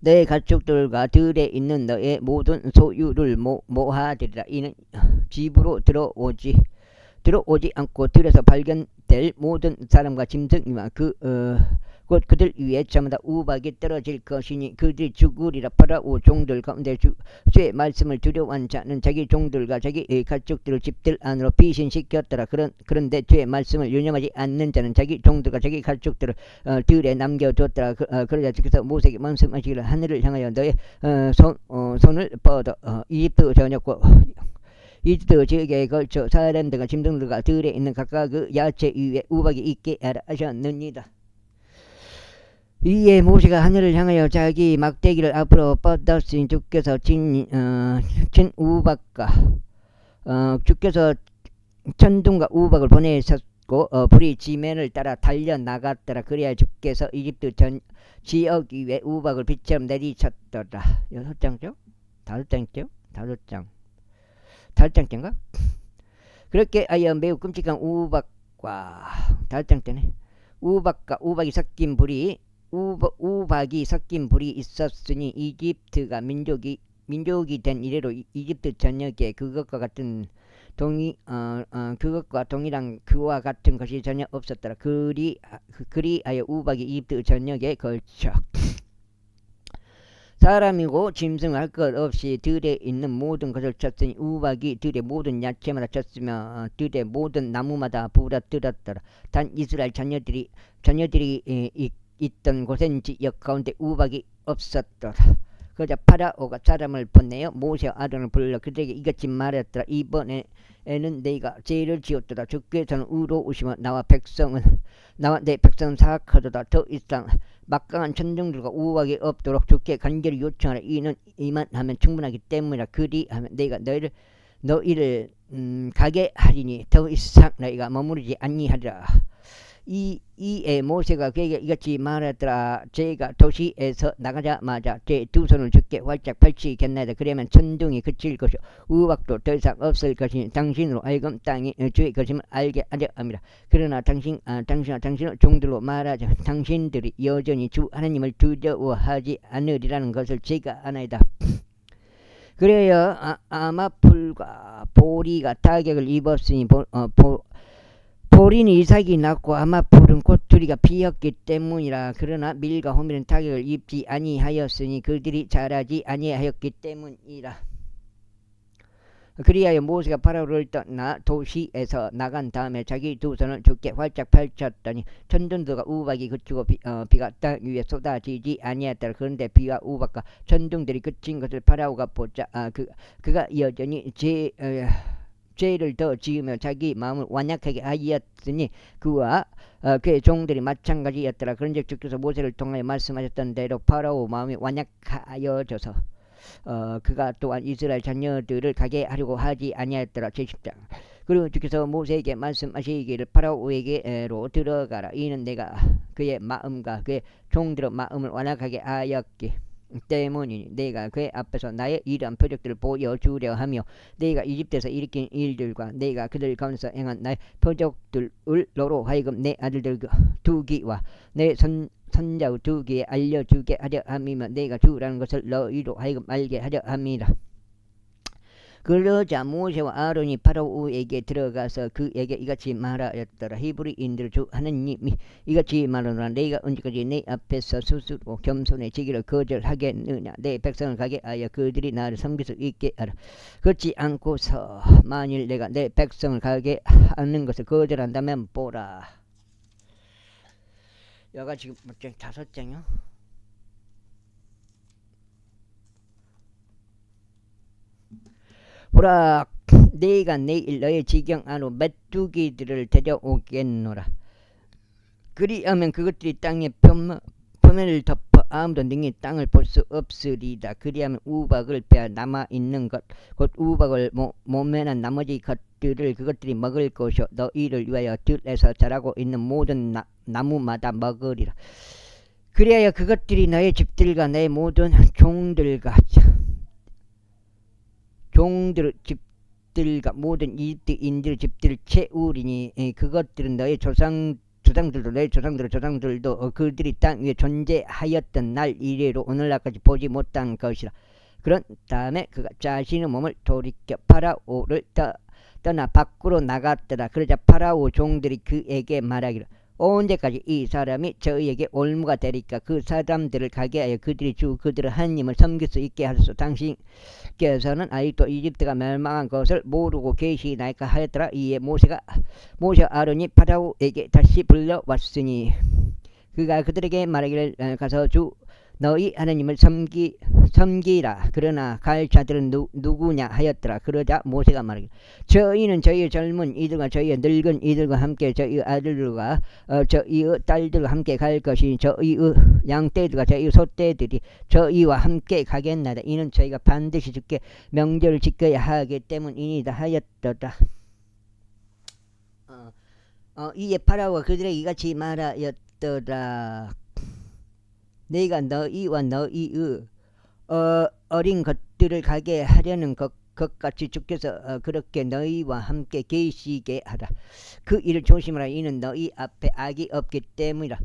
내 가축들과 들에 있는 너의 모든 소유를 모아들이라. 이는 집으로 들어오지 않고 들에서 발견될 모든 사람과 짐승이와 곧 그들 위에 저마다 우박이 떨어질 것이니 그들이 죽으리라. 파라오 종들 가운데 주의 말씀을 두려워한 자는 자기 종들과 자기 가축들을 집들 안으로 피신시켰더라. 그런데 주의 말씀을 유념하지 않는 자는 자기 종들과 자기 가축들을 들에 남겨두었더라. 그러자 주께서 모세에게 말씀하시기를 하늘을 향하여 너의 손을 뻗어 이집트 전역과 이집트 지역에 걸쳐 사람들과 짐승들과 들에 있는 각각 그 야채 위에 우박이 있게 하라 하셨느니라. 이에 모세가 하늘을 향하여 자기 막대기를 앞으로 뻗었으니 주께서 친 우박과 주께서 천둥과 우박을 보내셨고 불이 지면을 따라 달려나갔더라. 그래야 주께서 이집트 전 지역 위에 우박을 빛처럼 내리쳤더라. 6장죠? 5장죠? 5장인가? 그렇게 하여 매우 끔찍한 우박과 5장때네 우박과 우박이 섞인 불이 있었으니 이집트가 민족이 된 이래로 이집트 전역에 그것과 동일한 그와 같은 것이 전혀 없었더라. 그리하여 우박이 이집트 전역에 걸쳐 사람이고 짐승 할 것 없이 들에 있는 모든 것을 쳤으니 우박이 들의 모든 야채마다 쳤으며 들의 모든 나무마다 부러뜨렸더라. 단 이스라엘 자녀들이 있던 곳엔 지역 가운데 우박이 없었더라. 그러자 파라오가 사람을 보내어 모세와 아론을 불러 그들에게 이같이 말했더라. 이번에는 내가 죄를 지었도다. 주께서는 의로우시며 나와 내 백성은 사악하도다. 더 이상 막강한 천둥들과 우박이 없도록 주께 간절히 요청하라. 이는 이만 하면 충분하기 때문이라. 그리하면 내가 너희를 가게 하리니 더 이상 너희가 머무르지 아니하리라. 이에 모세가 그에게 이같이 말하더라. 제가 도시에서 나가자마자 제 두 손을 주께 활짝 펼치겠나이다. 그러면 천둥이 그칠 것이요 우박도 더 이상 없을 것이니 당신으로 하여금 땅이 주의 것임을 알게 하려 합니다. 그러나 당신과 당신의 종들로 말하자. 당신들이 여전히 주 하나님을 두려워하지 않으리라는 것을 제가 아나이다. 그래야 아마풀과 보리가 타격을 입었으니 보리는 이삭이 낳고 아마풀은 꽃두리가 피었기 때문이라. 그러나 밀과 호밀은 타격을 입지 아니하였으니 그들이 자라지 아니하였기 때문이라. 그리하여 모세가 파라오를 떠나 도시에서 나간 다음에 자기 두 손을 주께 활짝 펼쳤더니 천둥들과 우박이 그치고 비가 땅 위에 쏟아지지 아니하였더라. 그런데 비와 우박과 천둥들이 그친 것을 파라오가 보자 그가 여전히 죄를 더 지으며 자기 마음을 완약하게 하였으니 그와 그의 종들이 마찬가지였더라. 그런즉 주께서 모세를 통하여 말씀하셨던 대로 파라오 마음이 완약하여져서 그가 또한 이스라엘 자녀들을 가게 하려고 하지 아니하였더라. 제10장. 그리고 주께서 모세에게 말씀하시기를 파라오에게로 들어가라. 이는 내가 그의 마음과 그의 종들의 마음을 완악하게 하였기 때문이니 내가 그의 앞에서 나의 이러한 표적들을 보여주려 하며 내가 이집트에서 일으킨 일들과 내가 그들 가운데서 행한 나의 표적들을 너로 하여금 내 아들들 두기와 내 선자의 두기에 알려주게 하려 함이며 내가 주라는 것을 너희로 하여금 알게 하려 함이라. 그러자 모세와 아론이 파라오에게 들어가서 그에게 이같이 말하였더라. 히브리인들 주 하나님이 이같이 말하노라. 내가 언제까지 내 앞에서 스스로 겸손해지기를 거절하겠느냐. 내 백성을 가게 하여 그들이 나를 섬길 수 있게 하라. 그렇지 않고서 만일 내가 내 백성을 가게 하는 것을 거절한다면 보라. 여가 지금 몇 장? 5장이요? 보라, 내가 내일 너의 지경 안으로 메뚜기들을 데려오겠노라. 그리하면 그것들이 땅의 표면을 덮어 아무도 능히 땅을 볼 수 없으리다. 그리하면 우박을 베어 남아있는 것 곧 우박을 모면한 나머지 것들을 그것들이 먹을 것이요 너희를 위하여 들에서 자라고 있는 모든 나무마다 먹으리라. 그리하여 그것들이 너의 집들과 내 모든 종들과 집들과 모든 이집트인들 집들을 채우리니 그것들은 너의 조상들도 내 조상들도 그들이 땅 위에 존재하였던 날 이래로 오늘날까지 보지 못한 것이라. 그런 다음에 그가 자신의 몸을 돌이켜 파라오를 떠나 밖으로 나갔더라. 그러자 파라오 종들이 그에게 말하기를 언제까지 이 사람이 저희에게 올무가 되리까. 그 사람들을 가게 하여 그들이 그들의 하나님을 섬길 수 있게 하소서. 당신께서는 아직도 이집트가 멸망한 것을 모르고 계시나이까 하였더라. 이에 모세와 아론이 파라오에게 다시 불려왔으니 그가 그들에게 말하기를 가서 너희 하나님을 섬기라. 그러나 갈 자들은 누구냐 하였더라. 그러자 모세가 말하기를 저희는 저희의 젊은 이들과 저희의 늙은 이들과 함께 저희의 아들들과 저희의 딸들과 함께 갈 것이니 저희의 양떼들과 저희의 소떼들이 저희와 함께 가겠나이다. 이는 저희가 반드시 주께 명절을 지켜야 하기 때문이니이다 하였더라. 이에 파라오가 그들에게 이같이 말하였더라. 내가 너희와 너희의 어린 것들을 가게 하려는 것같이 주께서 그렇게 너희와 함께 계시게 하라. 그 일을 조심하라. 이는 너희 앞에 악이 없기 때문이라.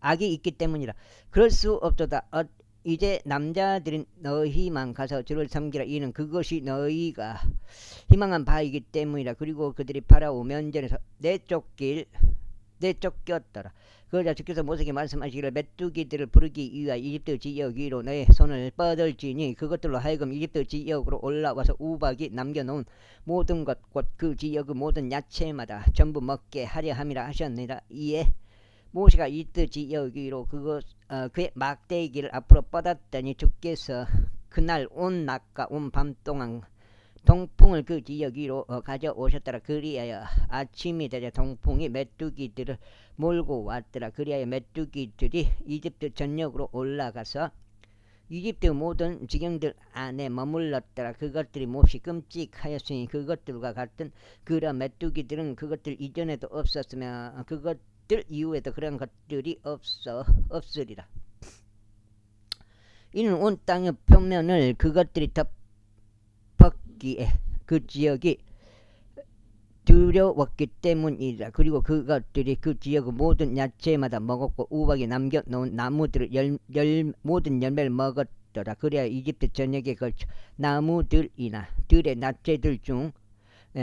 악이 있기 때문이라. 그럴 수 없도다. 이제 남자들은 너희만 가서 주를 섬기라. 이는 그것이 너희가 희망한 바이기 때문이라. 그리고 그들이 파라오 면전에서 내쫓겼더라. 그러자 주께서 모세에게 말씀하시기를 메뚜기들을 부르기 위하여 이집트 지역 위로 너의 손을 뻗을지니 그것들로 하여금 이집트 지역으로 올라와서 우박이 남겨놓은 모든 것 곧 그 지역의 모든 야채마다 전부 먹게 하려 함이라 하셨느니라. 이에 모세가 이집트 지역 위로 그의 막대기를 앞으로 뻗었더니 주께서 그날 온 낮과 온 밤 동안 동풍을 그 지역 위로 가져오셨더라. 그리하여 아침이 되자 동풍이 메뚜기들을 몰고 왔더라. 그리하여 메뚜기들이 이집트 전역으로 올라가서 이집트 모든 지경들 안에 머물렀더라. 그것들이 몹시 끔찍하였으니 그것들과 같은 그런 메뚜기들은 그것들 이전에도 없었으며 그것들 이후에도 그런 것들이 없으리라. 이는 온 땅의 표면을 그것들이 덮었기에 그 지역이 두려웠기 때문이라. 그리고 그것들이 그 지역의 모든 야채마다 먹었고 우박에 남겨놓은 나무들을 모든 열매를 먹었더라. 그래야 이집트 전역에 걸쳐 나무들이나 들의 나체들 중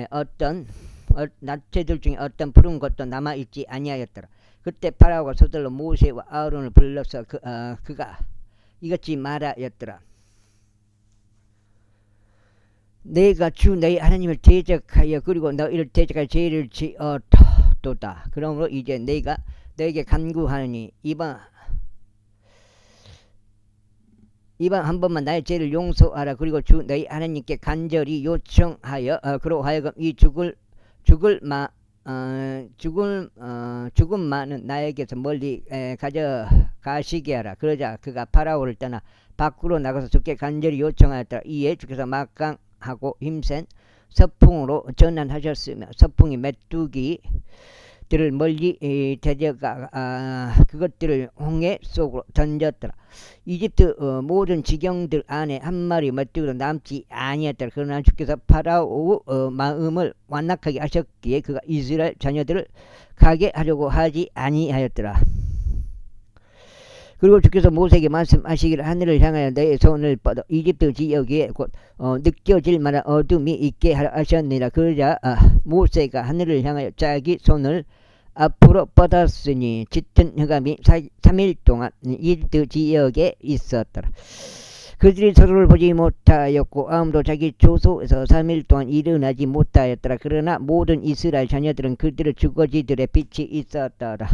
어떤 푸른 것도 남아있지 아니하였더라. 그때 파라오가 서둘러 모세와 아론을 불러서 그가 이같이 말하였더라. 내가 주 너희 하나님을 대적하여 그리고 너희를 대적할 죄를 지었도다. 그러므로 이제 내가 너에게 간구하니 이번 한 번만 나의 죄를 용서하라. 그리고 주 너희 하나님께 간절히 요청하여 그로 하여금 이 죽음만은 나에게서 멀리 가져가시게 하라. 그러자 그가 파라오를 떠나 밖으로 나가서 주께 간절히 요청하였더라. 이에 주께서 막강하고 힘센 서풍으로 전환하셨으며 서풍이 메뚜기들을 멀리 데려가 그것들을 홍해 속으로 던졌더라. 이집트 모든 지경들 안에 한 마리 메뚜기도 남지 아니었더라. 그러나 주께서 파라오 마음을 완악하게 하셨기에 그가 이스라엘 자녀들을 가게 하려고 하지 아니하였더라. 그리고 주께서 모세에게 말씀하시기를 하늘을 향하여 너의 손을 뻗어 이집트 지역에 곧 느껴질 만한 어둠이 있게 하라 하셨느니라. 그러자 모세가 하늘을 향하여 자기 손을 앞으로 뻗었으니 짙은 흑암이 3일 동안 이집트 지역에 있었더라. 그들이 서로를 보지 못하였고 아무도 자기 조소에서 3일 동안 일어나지 못하였더라. 그러나 모든 이스라엘 자녀들은 그들의 주거지들의 빛이 있었더라.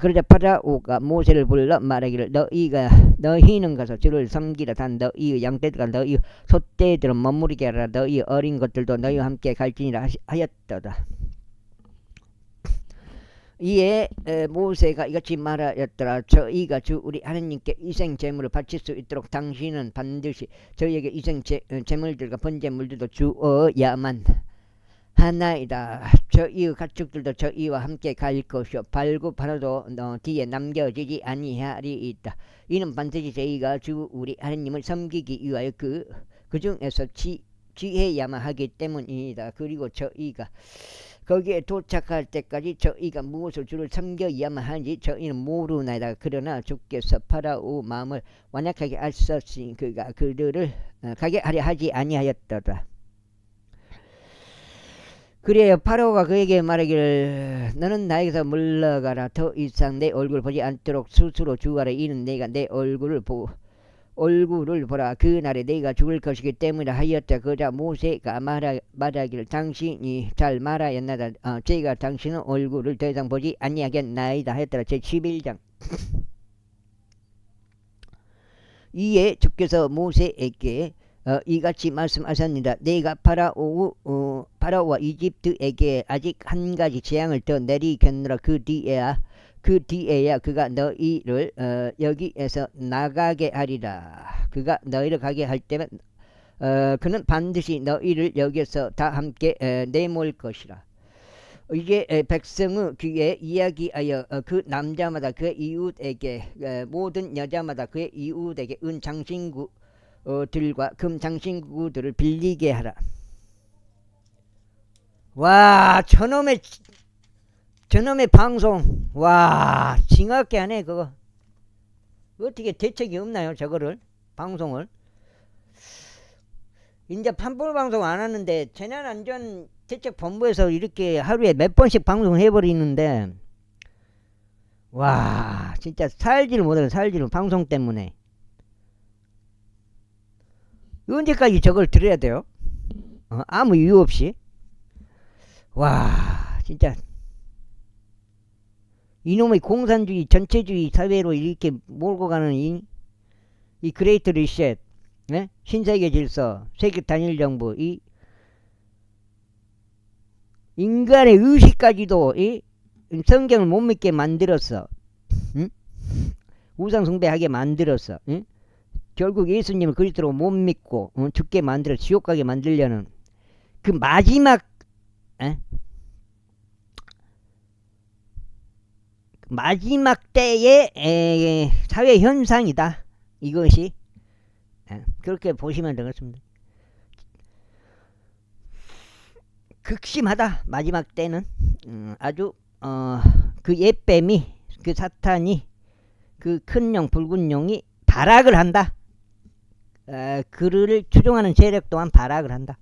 그러자 파라오가 모세를 불러 말하기를 너희는 가서 주를 섬기라. 단 너희의 양떼들과 너희의 소떼들은 머무르게 하라. 너희의 어린 것들도 너희와 함께 갈지니라 하였더라. 이에 모세가 이같이 말하였더라. 저희가 주 우리 하나님께 이생 제물을 바칠 수 있도록 당신은 반드시 저희에게 이생 제물들과 번제물들도 주어야만 하나이다. 저희의 가축들도 저희와 함께 갈 것이요 발굽 하나도 뒤에 남겨지지 아니하리이다. 이는 반드시 저희가 주 우리 하나님을 섬기기 위하여 그 중에서 취해야만 하기 때문이다. 그리고 저희가 거기에 도착할 때까지 저희가 무엇을 주를 섬겨야만 하는지 저희는 모르나이다. 그러나 주께서 파라오 마음을 완악하게 하셨으니 그가 그들을 가게 하려 하지 아니하였더라. 그래야 파라오가 그에게 말하기를 너는 나에게서 물러가라. 더 이상 내 얼굴을 보지 않도록 스스로 주하라. 이는 내가 내 얼굴을 보라. 그날에 내가 죽을 것이기 때문에 하였다. 그러자 모세가 말하기를 당신이 잘 말하였나이다. 제가 당신의 얼굴을 더 이상 보지 아니하겠나이다 하였더라. 제11장. 이에 주께서 모세에게 이같이 말씀하셨습니다. 내가 파라오와 이집트에게 아직 한 가지 재앙을 더 내리겠노라. 그 뒤에야 그가 너희를 여기에서 나가게 하리라. 그가 너희를 가게 할 때면 그는 반드시 너희를 여기에서 다 함께 내몰 것이라. 이제 백성의 귀에 이야기하여 그 남자마다 그의 이웃에게 모든 여자마다 그의 이웃에게 은장신구들과 금장신구들을 빌리게 하라. 와, 저놈의 방송, 와, 징하게 하네. 그거 어떻게 대책이 없나요? 저거를 방송을 이제 판불 방송 안 하는데 재난안전 대책본부에서 이렇게 하루에 몇 번씩 방송을 해버리는데, 와, 진짜 살지를 못해요. 방송 때문에. 언제까지 저걸 들어야 돼요? 아무 이유 없이. 와, 진짜 이놈의 공산주의 전체주의 사회로 이렇게 몰고 가는 이 그레이트 리셋, 네? 신세계 질서, 세계 단일 정부, 이 인간의 의식까지도 이 성경을 못 믿게 만들었어. 응? 우상 숭배하게 만들었어. 응? 결국 예수님을 그리스도로 못 믿고 죽게 만들어 지옥 가게 만들려는 그 마지막 마지막 때의 사회 현상이다. 이것이 그렇게 보시면 되겠습니다. 극심하다. 마지막 때는 아주 그 옛뱀이 그 사탄이 그 큰 용 붉은 용이 발악을 한다. 그를 추종하는 세력 또한 발악을 한다.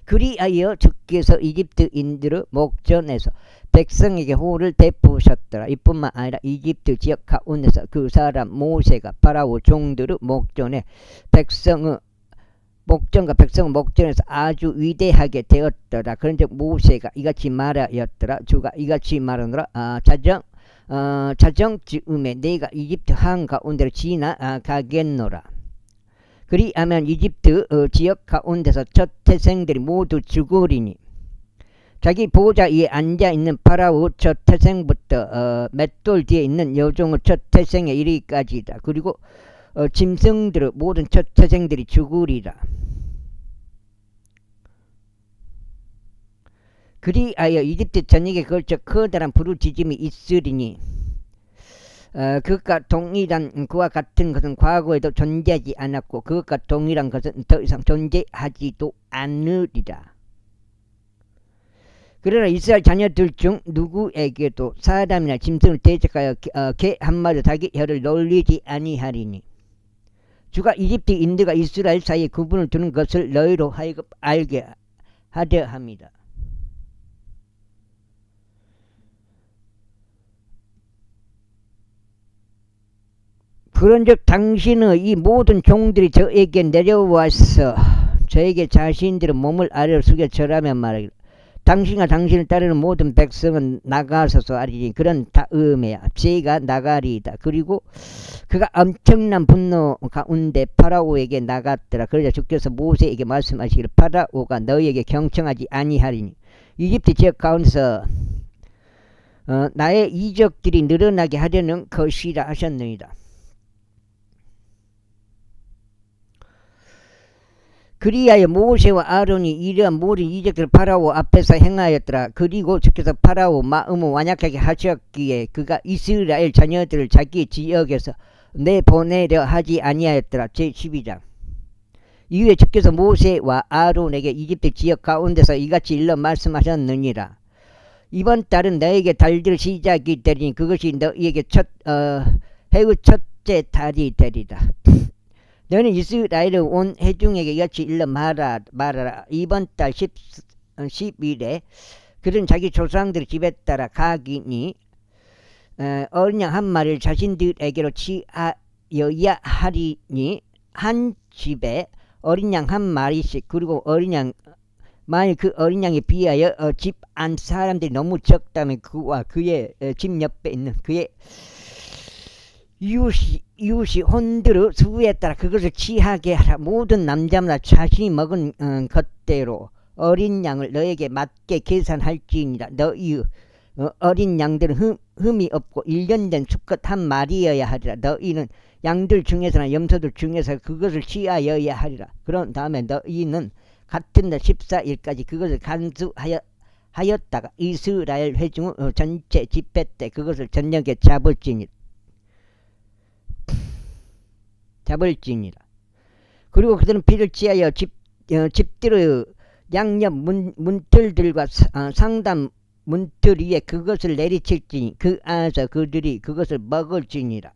그리하여 주께서 이집트인들의 목전에서 백성에게 호를 베푸셨더라. 이뿐만 아니라 이집트 지역 가운데서 그 사람 모세가 파라오 종들의 목전에 백성의 목전과 백성의 목전에서 아주 위대하게 되었더라. 그런즉 모세가 이같이 말하였더라. 주가 이같이 말하노라. 자정쯤에 내가 이집트 한 가운데로 지나가겠노라. 그리하면 이집트 지역 가운데서 첫 태생들이 모두 죽으리니 자기 보좌 위에 앉아있는 파라오 첫 태생부터 맷돌 뒤에 있는 여종의 첫 태생에 이르기까지다. 그리고 짐승들의 모든 첫 태생들이 죽으리라. 그리하여 이집트 전역에 걸쳐 커다란 부르짖음이 있으리니 그것과 동일한 그와 같은 것은 과거에도 존재하지 않았고 그것과 동일한 것은 더 이상 존재하지도 않으리라. 그러나 이스라엘 자녀들 중 누구에게도 사람이나 짐승을 대적하여 개 한 마리 자기 혀를 놀리지 아니하리니 주가 이집트인들과 이스라엘 사이에 구분을 두는 것을 너희로 하여금 알게 하려 합니다. 그런즉 당신의 이 모든 종들이 저에게 내려와서 저에게 자신들의 몸을 아래로 숙여 절하면 말하기를 당신과 당신을 따르는 모든 백성은 나가서서 하리니 그런 다음에야 제가 나가리이다. 그리고 그가 엄청난 분노 가운데 파라오에게 나갔더라. 그러자 주께서 모세에게 말씀하시기를 파라오가 너희에게 경청하지 아니하리니 이집트 지역 가운데서 나의 이적들이 늘어나게 하려는 것이라 하셨느니라. 그리하여 모세와 아론이 이러한 모든 이적들을 파라오 앞에서 행하였더라. 그리고 주께서 파라오 마음을 완약하게 하셨기에 그가 이스라엘 자녀들을 자기 지역에서 내보내려 하지 아니하였더라. 제12장. 이후에 주께서 모세와 아론에게 이집트 지역 가운데서 이같이 일러 말씀하셨느니라. 이번 달은 너에게 달들 시작이 되리니 그것이 너희에게 해의 첫째 달이 되리라. 너는 이스라엘의 온 회중에게 이같이 일러 말하라. 이번 달 10일에 그들은 자기 조상들의 집에 따라 가기니 어린 양 한 마리를 자신들에게로 취하여야 하리니 한 집에 어린 양 한 마리씩. 그리고 어린 양 만일 그 어린 양에 비하여 집 안 사람들이 너무 적다면 그와 그의 집 옆에 있는 그의 이웃이 혼들의 수에 따라 그것을 취하게 하라. 모든 남자마다 자신이 먹은 것대로 어린 양을 너에게 맞게 계산할지니라. 너희 어린 양들은 흠이 없고 1년 된 수컷 한 마리여야 하리라. 너희는 양들 중에서나 염소들 중에서 그것을 취하여야 하리라. 그런 다음에 너희는 같은 날 14일까지 그것을 간수하였다가 이스라엘 회중 전체 집회 때 그것을 저녁에 잡을지니라. 그리고 그들은 피를 취하여 집들의 양옆 문틀들과 상단 문틀 위에 그것을 내리칠지니 그 안에서 그들이 그것을 먹을지니라.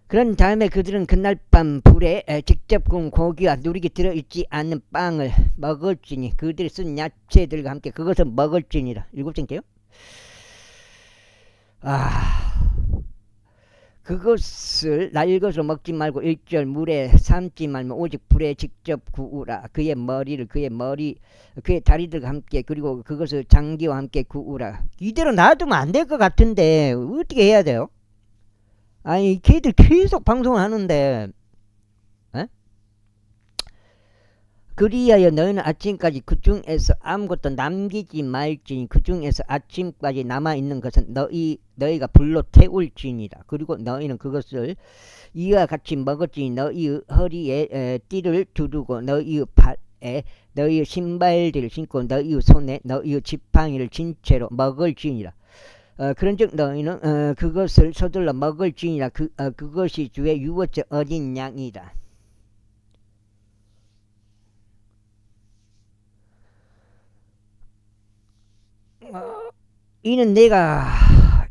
그런 다음에 그들은 그날 밤 불에 직접 구운 고기와 누룩이 들어있지 않는 빵을 먹을지니 그들이 쓴 야채들과 함께 그것을 먹을지니라. 7번째요. 그것을 날 것으로 먹지 말고 1절 물에 삶지 말며 오직 불에 직접 구우라. 그의 다리들과 함께 그리고 그것을 장기와 함께 구우라. 이대로 놔두면 안 될 것 같은데 어떻게 해야 돼요? 아니 걔들 계속 방송을 하는데 그리하여 너희는 아침까지 그 중에서 아무것도 남기지 말지니 그 중에서 아침까지 남아있는 것은 너희가 불로 태울지니라. 그리고 너희는 그것을 이와 같이 먹었지니 너희의 허리에 띠를 두르고 너희의 발에 너희의 신발들을 신고 너희의 손에 너희의 지팡이를 진 채로 먹을지니라. 그런즉 너희는 그것을 서둘러 먹을지니라. 그것이 주의 유월절 어린 양이다. 이는 내가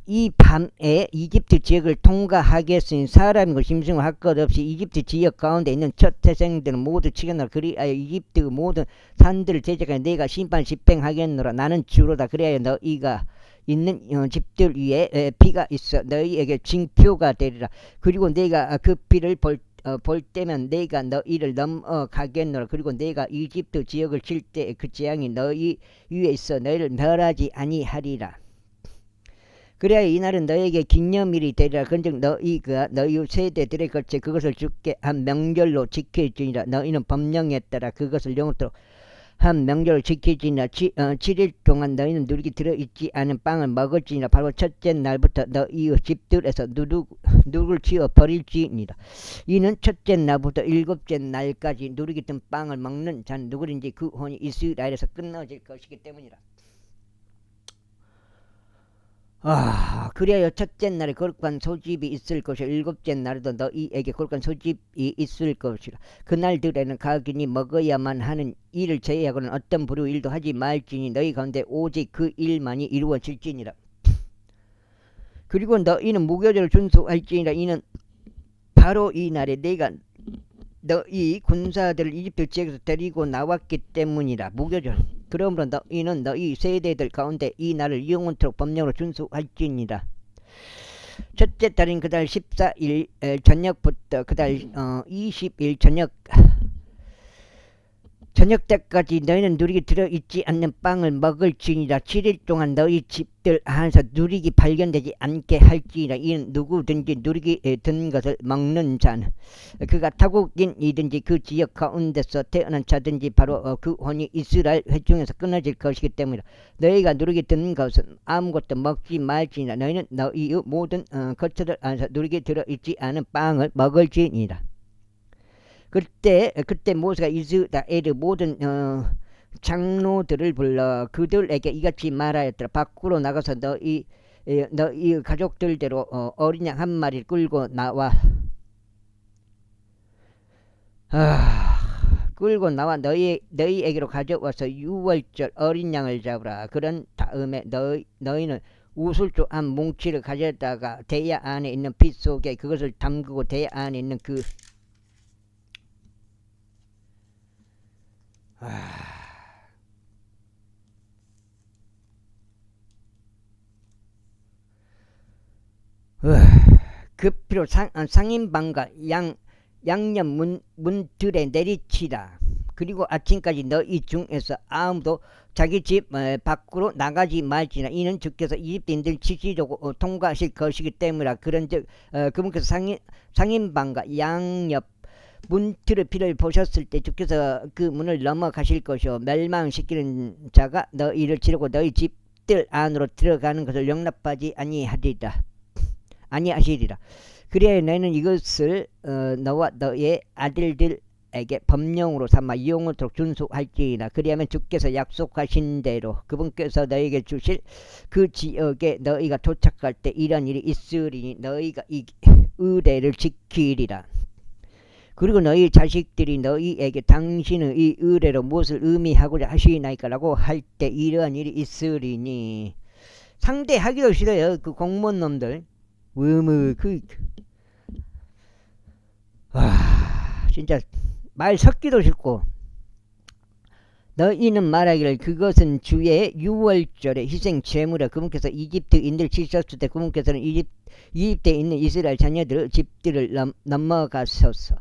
이 밤에 이집트 지역을 통과하겠으니 사람이고 짐승을 할 것 없이 이집트 지역 가운데 있는 첫 태생들은 모두 치겠노라. 그리하여 이집트 모든 산들을 대적하여 내가 심판 집행하겠노라. 나는 주로다. 그리하여 너희가 있는 집들 위에 피가 있어 너희에게 징표가 되리라. 그리고 내가 그 피를 볼 때면 내가 너희를 넘어가겠노라. 그리고 내가 이집트 지역을 칠 때 그 재앙이 너희 위에 있어 너희를 멸하지 아니하리라. 그래야 이날은 너희에게 기념일이 되리라. 그런즉 너희가 너희 세대들의 것에 그것을 주께 한 명절로 지킬지니라. 너희는 법령에 따라 그것을 영원토록 한 명절로 지킬지니라. 7일 동안 너희는 누룩이 들어있지 않은 빵을 먹을지니라. 바로 첫째 날부터 너희의 집들에서 누룩을 치워 버릴지니라. 이는 첫째 날부터 일곱째 날까지 누룩이 든 빵을 먹는 자는 누구든지 그 혼이 이스라엘에서 끊어질 것이기 때문이라. 그래야 첫째 날에 거룩한 소집이 있을 것이요 일곱째 날에도 너희에게 거룩한 소집이 있을 것이라. 그날들에는 각인이 먹어야만 하는 일을 제외하고는 어떤 불의 일도 하지 말지니 너희 가운데 오직 그 일만이 이루어질지니라. 그리고 너희는 무교절을 준수할지니라. 이는 바로 이 날에 내가 너희 군사들을 이집트 지역에서 데리고 나왔기 때문이라. 무교절. 그러므로 너희는 너희 세대들 가운데 이 날을 영원토록 법령으로 준수할지니라. 첫째 달인 그달 14일 저녁부터 그달 20일 저녁 때까지 너희는 누룩이 들어있지 않는 빵을 먹을지니라. 7일 동안 너희 집들 안에서 누룩이 발견되지 않게 할지니라. 이는 누구든지 누룩이 든 것을 먹는 자는 그가 타국인이든지 그 지역 가운데서 태어난 자든지 바로 그 혼이 이스라엘 회중에서 끊어질 것이기 때문이라. 너희가 누룩이 든 것은 아무것도 먹지 말지니라. 너희는 너희의 모든 거처들 안에서 누룩이 들어있지 않은 빵을 먹을지니라. 그때 모세가 이스라엘의 모든 장로들을 불러 그들에게 이같이 말하였더라. 밖으로 나가서 너희 가족들대로 어린 양 한 마리를 끌고 나와 너희에게로 가져와서 유월절 어린 양을 잡으라. 그런 다음에 너희는 우슬조 한 뭉치를 가져다가 대야 안에 있는 빗 속에 그것을 담그고 대야 안에 있는 그 피로 상인방과 양념 문들에 내리치라. 그리고 아침까지 너희 중에서 아무도 자기 집 밖으로 나가지 말지나. 이는 주께서 이집트인들 지시로 통과하실 것이기 때문이라. 그런즉 그분께서 상인방과 양옆 문틀의 피를 보셨을 때 주께서 그 문을 넘어가실 것이요 멸망시키는 자가 너희를 치르고 너희 집들 안으로 들어가는 것을 용납하지 아니하시리라. 그래야 너희는 이것을 너와 너의 아들들에게 법령으로 삼아 영원토록 준수할지니라. 그리하면 주께서 약속하신 대로 그분께서 너희에게 주실 그 지역에 너희가 도착할 때 이런 일이 있으리니 너희가 이 의례를 지키리라. 그리고 너희 자식들이 너희에게 당신의 이 의례로 무엇을 의미하고자 하시나이까 라고 할 때 이러한 일이 있으리니. 상대하기도 싫어요. 그 공무원 놈들. 진짜 말 섞기도 싫고. 너희는 말하기를 그것은 주의 유월절의 희생 제물이라. 그분께서 이집트인들 치셨을 때 그분께서는 이집트에 있는 이스라엘 자녀들의 집들을 넘어가셔서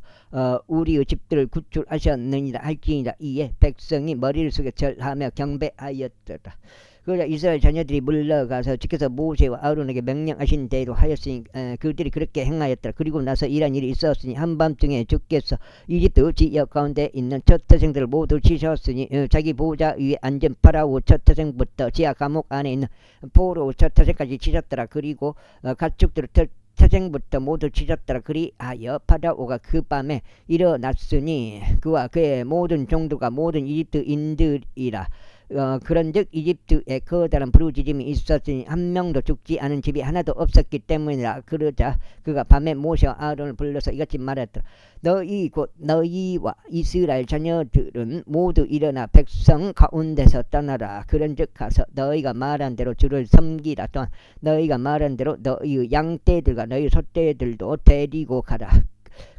우리의 집들을 구출하셨느니라 할지니라. 이에 백성이 머리를 숙여 절하며 경배하였더라. 그러자 이스라엘 자녀들이 물러가서 주께서 모세와 아론에게 명령하신 대로 하였으니 그들이 그렇게 행하였더라. 그리고 나서 이런 일이 있었으니 한밤중에 주께서 이집트 지역 가운데 있는 첫 태생들을 모두 치셨으니 자기 보좌 위에 앉은 파라오 첫 태생부터 지하 감옥 안에 있는 포로 첫 태생까지 치셨더라. 그리고 가축들을 태생부터 모두 치셨더라. 그리하여 파라오가 그 밤에 일어났으니 그와 그의 모든 종도가 모든 이집트인들이라. 그런즉 이집트에 커다란 부르짖음이 있었으니 한 명도 죽지 않은 집이 하나도 없었기 때문이라. 그러자 그가 밤에 모세와 아론을 불러서 이같이 말했더라. 너희 곧 너희와 이스라엘 자녀들은 모두 일어나 백성 가운데서 떠나라. 그런즉 가서 너희가 말한 대로 주를 섬기라. 또한 너희가 말한 대로 너희의 양떼들과 너희 소떼들도 데리고 가라.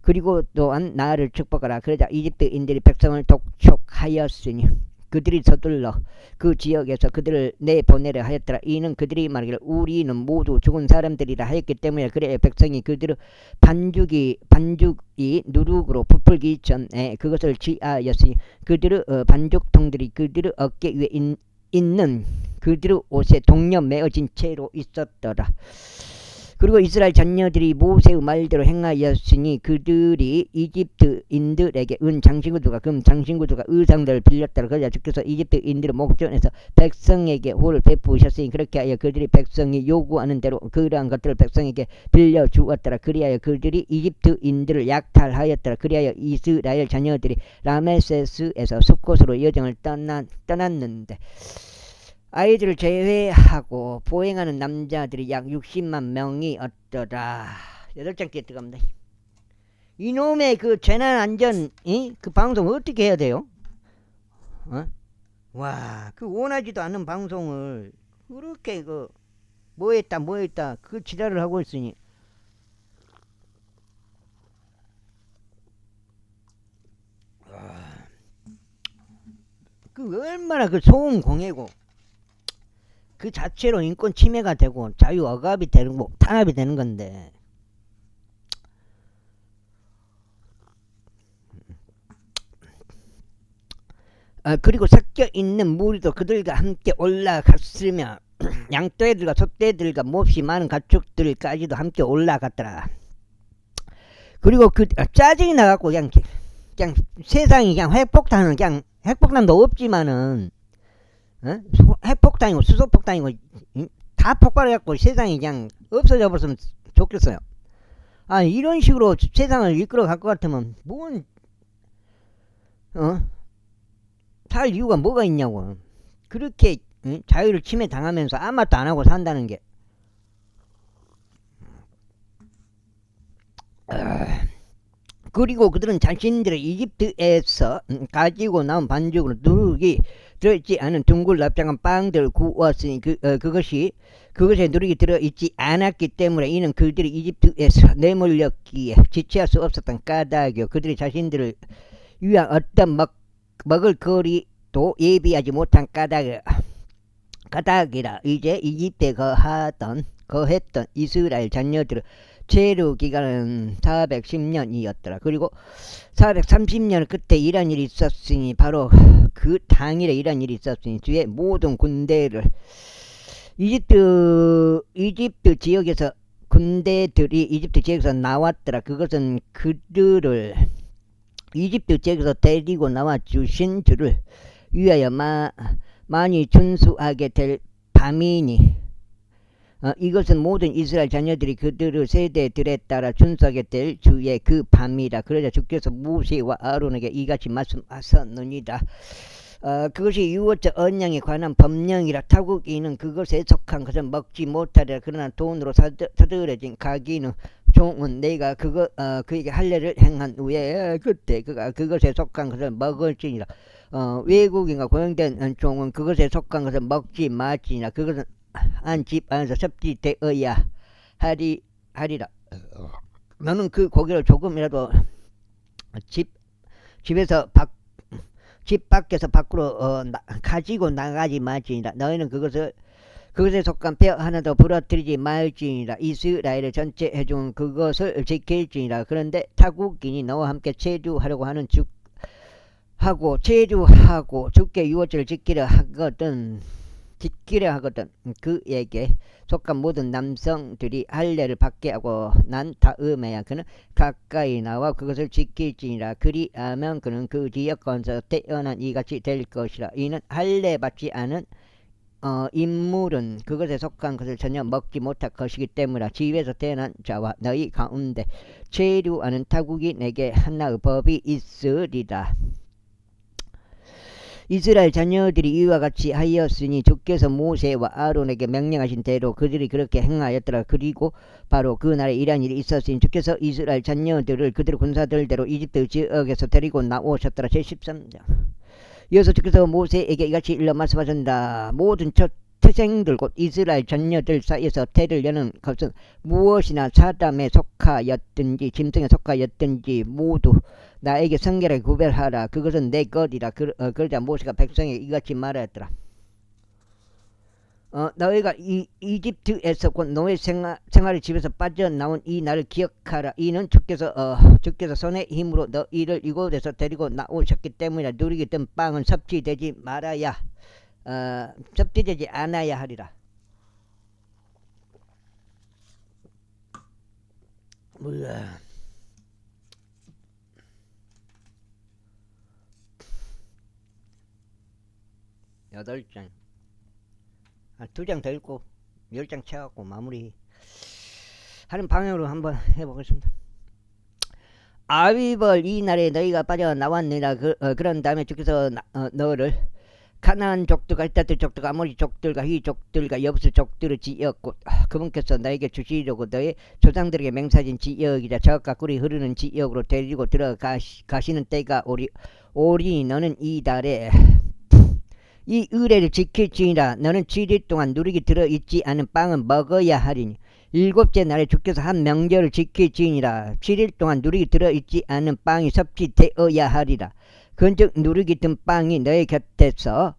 그리고 또한 나를 축복하라. 그러자 이집트인들이 백성을 독촉하였으니 그들이 서둘러 그 지역에서 그들을 내보내려 하였더라. 이는 그들이 말하기를 우리는 모두 죽은 사람들이라 하였기 때문에. 그래 백성이 그들의 반죽이 누룩으로 부풀기 전에 그것을 취하였으니 그들의 반죽통들이 그들의 어깨 위에 있는 그들의 옷에 동력 메어진 채로 있었더라. 그리고 이스라엘 자녀들이 모세의 말대로 행하였으니 그들이 이집트인들에게 은 장신구들과 금 장신구들과 의상들을 빌렸더라. 그러자 주께서 이집트인들의 목전에서 백성에게 호를 베푸셨으니 그렇게 하여 그들이 백성이 요구하는 대로 그러한 것들을 백성에게 빌려주었더라. 그리하여 그들이 이집트인들을 약탈하였더라. 그리하여 이스라엘 자녀들이 라메세스에서 숲곳으로 여정을 떠났는데 아이들을 제외하고 보행하는 남자들이 약 60만 명이었더라. 8장째 들어갑니다. 이놈의 그 재난안전 그 방송 어떻게 해야 돼요? 와, 그 원하지도 않는 방송을 그렇게 그 뭐했다 그 지랄을 하고 있으니 그 얼마나 그 소음 공해고 그 자체로 인권 침해가 되고 자유 억압이 되는 거 탄압이 되는 건데 그리고 섞여 있는 무리도 그들과 함께 올라갔으며 양떼들과 소떼들과 몹시 많은 가축들까지도 함께 올라갔더라. 그리고 그 짜증이 나갖고 그냥 세상이 그냥 핵폭탄도 없지만은 핵폭탄이고 수소폭탄이고 다 폭발해갖고 세상이 그냥 없어져 버렸으면 좋겠어요. 이런 식으로 세상을 이끌어 갈 것 같으면 뭔 살 이유가 뭐가 있냐고. 그렇게 자유를 침해 당하면서 아무 말도 안 하고 산다는 게 그리고 그들은 자신들의 이집트에서 가지고 나온 반죽으로 누룩이 들어있지 않은 둥글 납작한 빵들을 구웠으니 그것에 누룩이 들어있지 않았기 때문에 이는 그들이 이집트에서 내몰렸기에 지체할 수 없었던 까닭이요. 그들이 자신들을 위한 어떤 먹을 거리도 예비하지 못한 까닭이라. 이제 이집트에 거했던 이스라엘 자녀들은 체류 기간은 410년이었더라. 그리고 430년 그때 이런 일이 있었으니 바로 그 당일에 이런 일이 있었으니 주의 모든 군대를 이집트 지역에서 군대들이 이집트 지역에서 나왔더라. 그것은 그들을 이집트 지역에서 데리고 나와 주신 주를 위하여 많이 준수하게 될 밤이니 이것은 모든 이스라엘 자녀들이 그들의 세대들에 따라 준수하게 될 주의 그 밤이라. 그러자 주께서 모세와 아론에게 이같이 말씀하셨느니라. 그것이 유월절 언양에 관한 법령이라. 타국인은 그것에 속한 것은 먹지 못하리라. 그러나 돈으로 사들어진 가기는 종은 내가 그에게 할례를 행한 후에 그때 그가 그것에 속한 것을 먹을지니라. 외국인과 고용된 종은 그것에 속한 것을 먹지 말지니라. 그것은 한 집 안에서 섭취되어야 하리라. 너는 그 고기를 조금이라도 집 밖에서 밖으로 가지고 나가지 말지니라. 너희는 그것에 속한 뼈 하나도 부러뜨리지 말지니라. 이스라엘을 전체 해준 그것을 지킬지니라. 그런데 타국인이 너와 함께 체류하려고 하는 체류하고 주께 유월절을 지키려 하거든 지키려 하거든. 그에게 속한 모든 남성들이 할례를 받게 하고 난 다음에야 그는 가까이 나와 그것을 지킬지니라. 그리하면 그는 그 지역 건서 태어난 이같이 될 것이라. 이는 할례 받지 않은 인물은 그것에 속한 것을 전혀 먹지 못할 것이기 때문이라. 지위에서 태어난 자와 너희 가운데 체류하는 타국이 내게 하나의 법이 있으리라. 이스라엘 자녀들이 이와 같이 하였으니 주께서 모세와 아론에게 명령하신 대로 그들이 그렇게 행하였더라. 그리고 바로 그날에 이러한 일이 있었으니 주께서 이스라엘 자녀들을 그들의 군사들대로 이집트 지역에서 데리고 나오셨더라. 제13장. 이어서 주께서 모세에게 이같이 일러 말씀하신다. 모든 첫 태생들 곧 이스라엘 자녀들 사이에서 태를 여는 것은 무엇이나 사람에 속하였든지 짐승에 속하였든지 모두 나에게 성결하게 구별하라. 그것은 내 것이라. 그러자 모세가 백성에게 이같이 말하였더라. 너희가 이집트에서 곧 노예 생활의 집에서 빠져나온 이 날을 기억하라. 이는 주께서 손의 힘으로 너희를 이곳에서 데리고 나오셨기 때문이라. 누리기 든 빵은 섭취되지 말아야 섭취되지 않아야 하리라. 뭐야? 8장. 2장 더 읽고 10장 채워갖고 마무리 하는 방향으로 한번 해보겠습니다. 아위벌 이 날에 너희가 빠져나왔느니라. 그런 다음에 주께서 너를 가나안 족들과 히타트 족들과 아모리 족들과 히 족들과 여부스 족들을 지었고 그분께서 너에게 주시려고 너의 조상들에게 맹세하신 지역이자 저각과 꿀이 흐르는 지역으로 데리고 들어가시는 때가 오리니 너는 이 달에 이 의례를 지킬지니라. 너는 7일 동안 누리기 들어있지 않은 빵은 먹어야 하리니 7째 날에 주께서 한 명절을 지킬지니라. 7일 동안 누리기 들어있지 않은 빵이 섭취되어야 하리라. 그런즉 누르기 든 빵이 너의 곁에서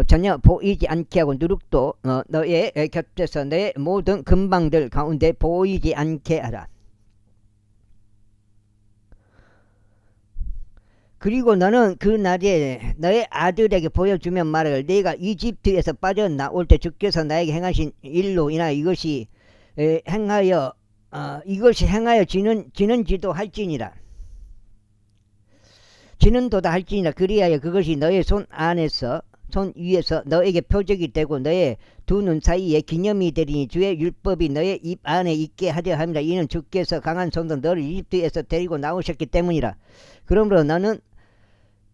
전혀 보이지 않게 하고 누룩도 너의 곁에서 너의 모든 근방들 가운데 보이지 않게 하라. 그리고 너는 그 날에 너의 아들에게 보여주면 말하길 네가 이집트에서 빠져나올 때 주께서 나에게 행하신 일로 인하 이것이 행하여 지는지도 할지니라. 지는도다 할지니라. 그리하여 그것이 너의 손 위에서 너에게 표적이 되고 너의 두 눈 사이에 기념이 되리니 주의 율법이 너의 입 안에 있게 하려 함이라. 이는 주께서 강한 손으로 너를 이집트에서 데리고 나오셨기 때문이라. 그러므로 너는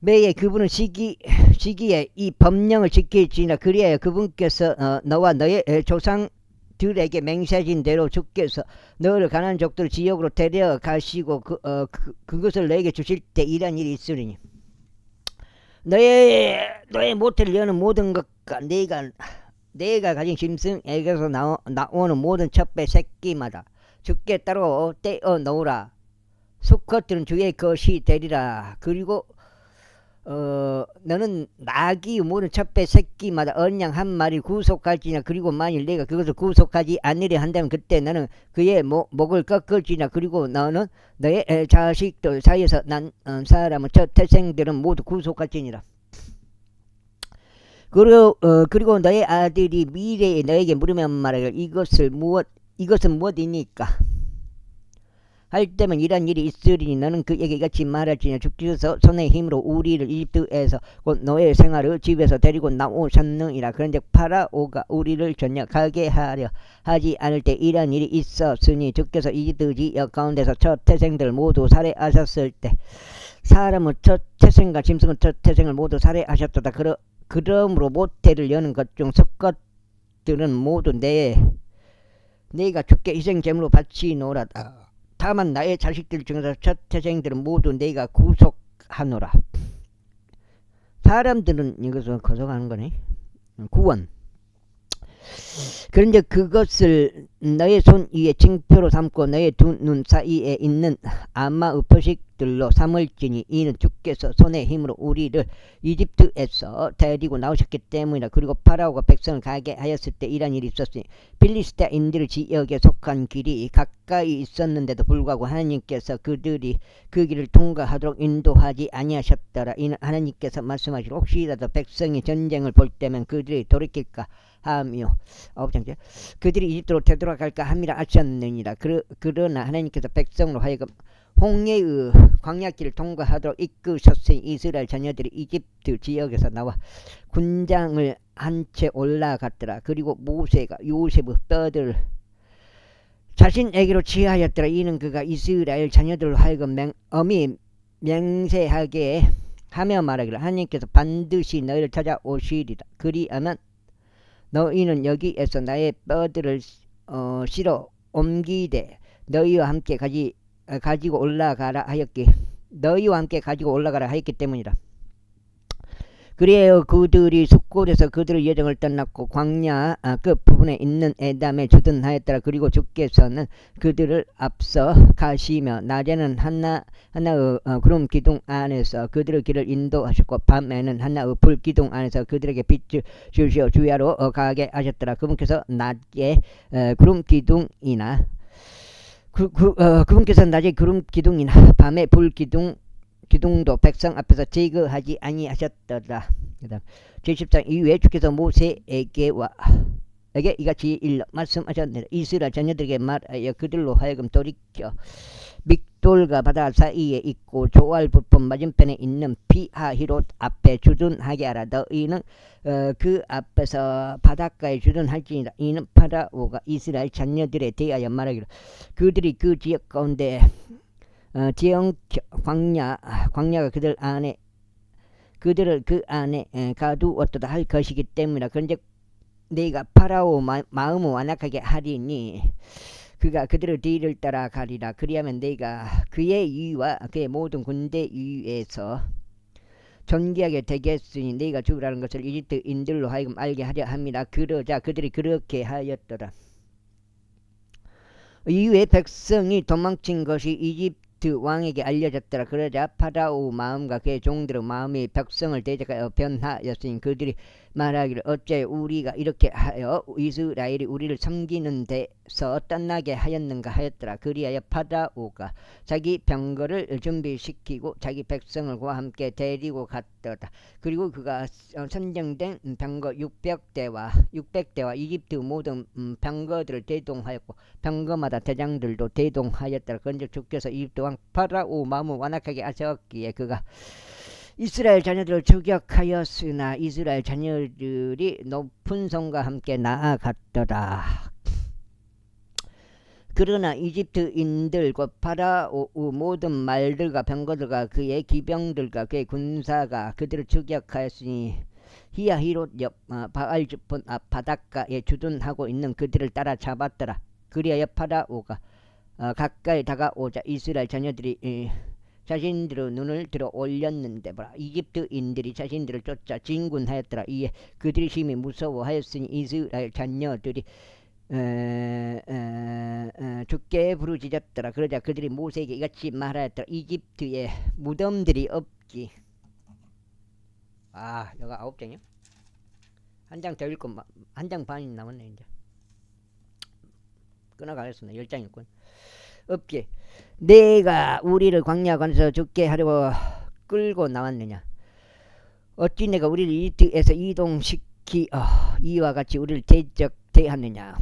매에 그분은 시기에 이 법령을 지킬지니라. 그리하여 그분께서 너와 너의 조상들에게 맹세하신 대로 주께서 너를 가나안 족들 지역으로 데려가시고 그것을 너에게 주실 때 이런 일이 있으리니 너의 모태를 여는 모든 것과 내가 가진 짐승에게서 나오는 모든 첩배 새끼마다 주께 따로 떼어 놓으라. 수컷들은 주의 것이 되리라. 그리고 너는 나귀 모든 첩배 새끼마다 어린 양 한 마리 구속할지나. 그리고 만일 내가 그것을 구속하지 않으려 한다면 그때 너는 그의 목을 꺾을지나. 그리고 너는 너의 자식들 사이에서 난 사람은 첫 태생들은 모두 구속할지니라. 그리고 너의 아들이 미래에 너에게 물으면 말하길 이것은 무엇이니까 할 때면 이런 일이 있으리니 너는 그에게 이같이 말할지니 주께서 손의 힘으로 우리를 이집트에서 곧 노예 생활의 집에서 데리고 나오셨느니라. 그런데 파라오가 우리를 전혀 가게 하려 하지 않을 때 이런 일이 있었으니 주께서 이집트 지역 가운데서 첫 태생들 모두 살해하셨을 때 사람은 첫 태생과 짐승은 첫 태생을 모두 살해하셨도다. 그러므로 모태를 여는 것 중 섞것들은 모두 내가 주께 희생제물로 바치노라. 다만 나의 자식들 중에서 첫 태생들은 모두 내가 구속하노라. 사람들은 이것을 구속하는 거네. 구원. 그런데 그것을 너의 손 위에 징표로 삼고 너의 두 눈 사이에 있는 아마의 표식들로 삼을지니 이는 주께서 손의 힘으로 우리를 이집트에서 데리고 나오셨기 때문이라. 그리고 파라오가 백성을 가게 하였을 때 이런 일이 있었으니 필리스타인들 지역에 속한 길이 가까이 있었는데도 불구하고 하나님께서 그들이 그 길을 통과하도록 인도하지 아니하셨더라. 이는 하나님께서 말씀하시고 혹시라도 백성이 전쟁을 볼 때면 그들이 돌이킬까 하며 9장째 그들이 이집트로 되돌아갈까 함이라 하셨느니라. 그러나 하나님께서 백성으로 하여금 홍해의 광야길을 통과하도록 이끄셨으니 이스라엘 자녀들이 이집트 지역에서 나와 군장을 한 채 올라갔더라. 그리고 모세가 요셉의 뼈들을 자신에게로 취하였더라. 이는 그가 이스라엘 자녀들로 하여금 엄히 맹세하게 하며 말하기를 하나님께서 반드시 너희를 찾아오시리라. 그리하면 너희는 여기에서 나의 뼈들을 실어 옮기되 너희와 함께 가지고 올라가라 하였기 때문이라. 그래요 그들이 숫곳에서 그들의 여정을 떠났고 광야 끝 부분에 있는 에담에 주둔하였더라. 그리고 주께서는 그들을 앞서 가시며 낮에는 하나의 구름 기둥 안에서 그들의 길을 인도하셨고 밤에는 하나의 불 기둥 안에서 그들에게 빛을 주시어 주야로 가게 하셨더라. 그분께서 낮에 구름 기둥이나 그분께서 낮에 구름 기둥이나 밤에 불 기둥도 백성 앞에서 제거하지 아니하셨더라. 그다음 제10장 이후에 주께서 모세에게 이같이 일러 말씀하셨느니라. 이스라엘 자녀들에게 말하여 그들로 하여금 돌이켜 믹돌과 바다 사이에 있고 조알부품 맞은편에 있는 피하히롯 앞에 주둔하게 하라. 너희는 그 앞에서 바닷가에 주둔할지니라. 이는 파라오가 이스라엘 자녀들에 대하여 말하기를 그들이 그 지역 가운데 광야가 그들을 그 안에 가두었도다 할 것이기 때문이라. 그런데 내가 파라오 마음을 완악하게 하리니 그가 그들의 뒤를 따라 가리라. 그리하면 내가 그의 위와 그의 모든 군대 위에서 존귀하게 되겠으니 내가 주라는 것을 이집트인들로 하여금 알게 하려 함이라. 그러자 그들이 그렇게 하였더라. 이후에 백성이 도망친 것이 이집트 왕에게 알려졌더라. 그러자 파라오 마음과 그의 종들의 마음이 백성을 대적하여 변하였으니 그들이 말하기를 어째 우리가 이렇게 하여 이스라엘이 우리를 섬기는 데서 떠나게 하였는가 하였더라. 그리하여 파라오가 자기 병거를 준비시키고 자기 백성을 그와 함께 데리고 갔더라. 그리고 그가 선정된 병거 600대와 이집트 모든 병거들을 대동하였고 병거마다 대장들도 대동하였더라. 그런데 주께서 이집트 왕 파라오 마음을 완악하게 하셨기에 그가 이스라엘 자녀들을 추격하였으나 이스라엘 자녀들이 높은 성과 함께 나아갔더라. 그러나 이집트인들 곧 파라오의 모든 말들과 병거들과 그의 기병들과 그의 군사가 그들을 추격하였으니 히야히롯 옆 바알즈폰 앞 바닷가에 주둔하고 있는 그들을 따라잡았더라. 그리하여 파라오가 가까이 다가오자 이스라엘 자녀들이 자신들의 눈을 들어 올렸는데 이집트인들이 자신들을 쫓아 진군하였더라. 이에 그들이 심히 무서워하였으니 이스라엘 자녀들이 죽게 부르짖었더라. 그러자 그들이 모세에게 이같이 말하였더라. 이집트에 무덤들이 없기. 여가 9장이요? 한 장 더 읽고 한 장 반이 남았네. 이제 끊어가겠습니다. 10장 읽고 없게 내가 우리를 광야관에서 죽게 하려고 끌고 나왔느냐. 어찌 내가 우리를 이집트에서 이동시키 이와 같이 우리를 대하느냐.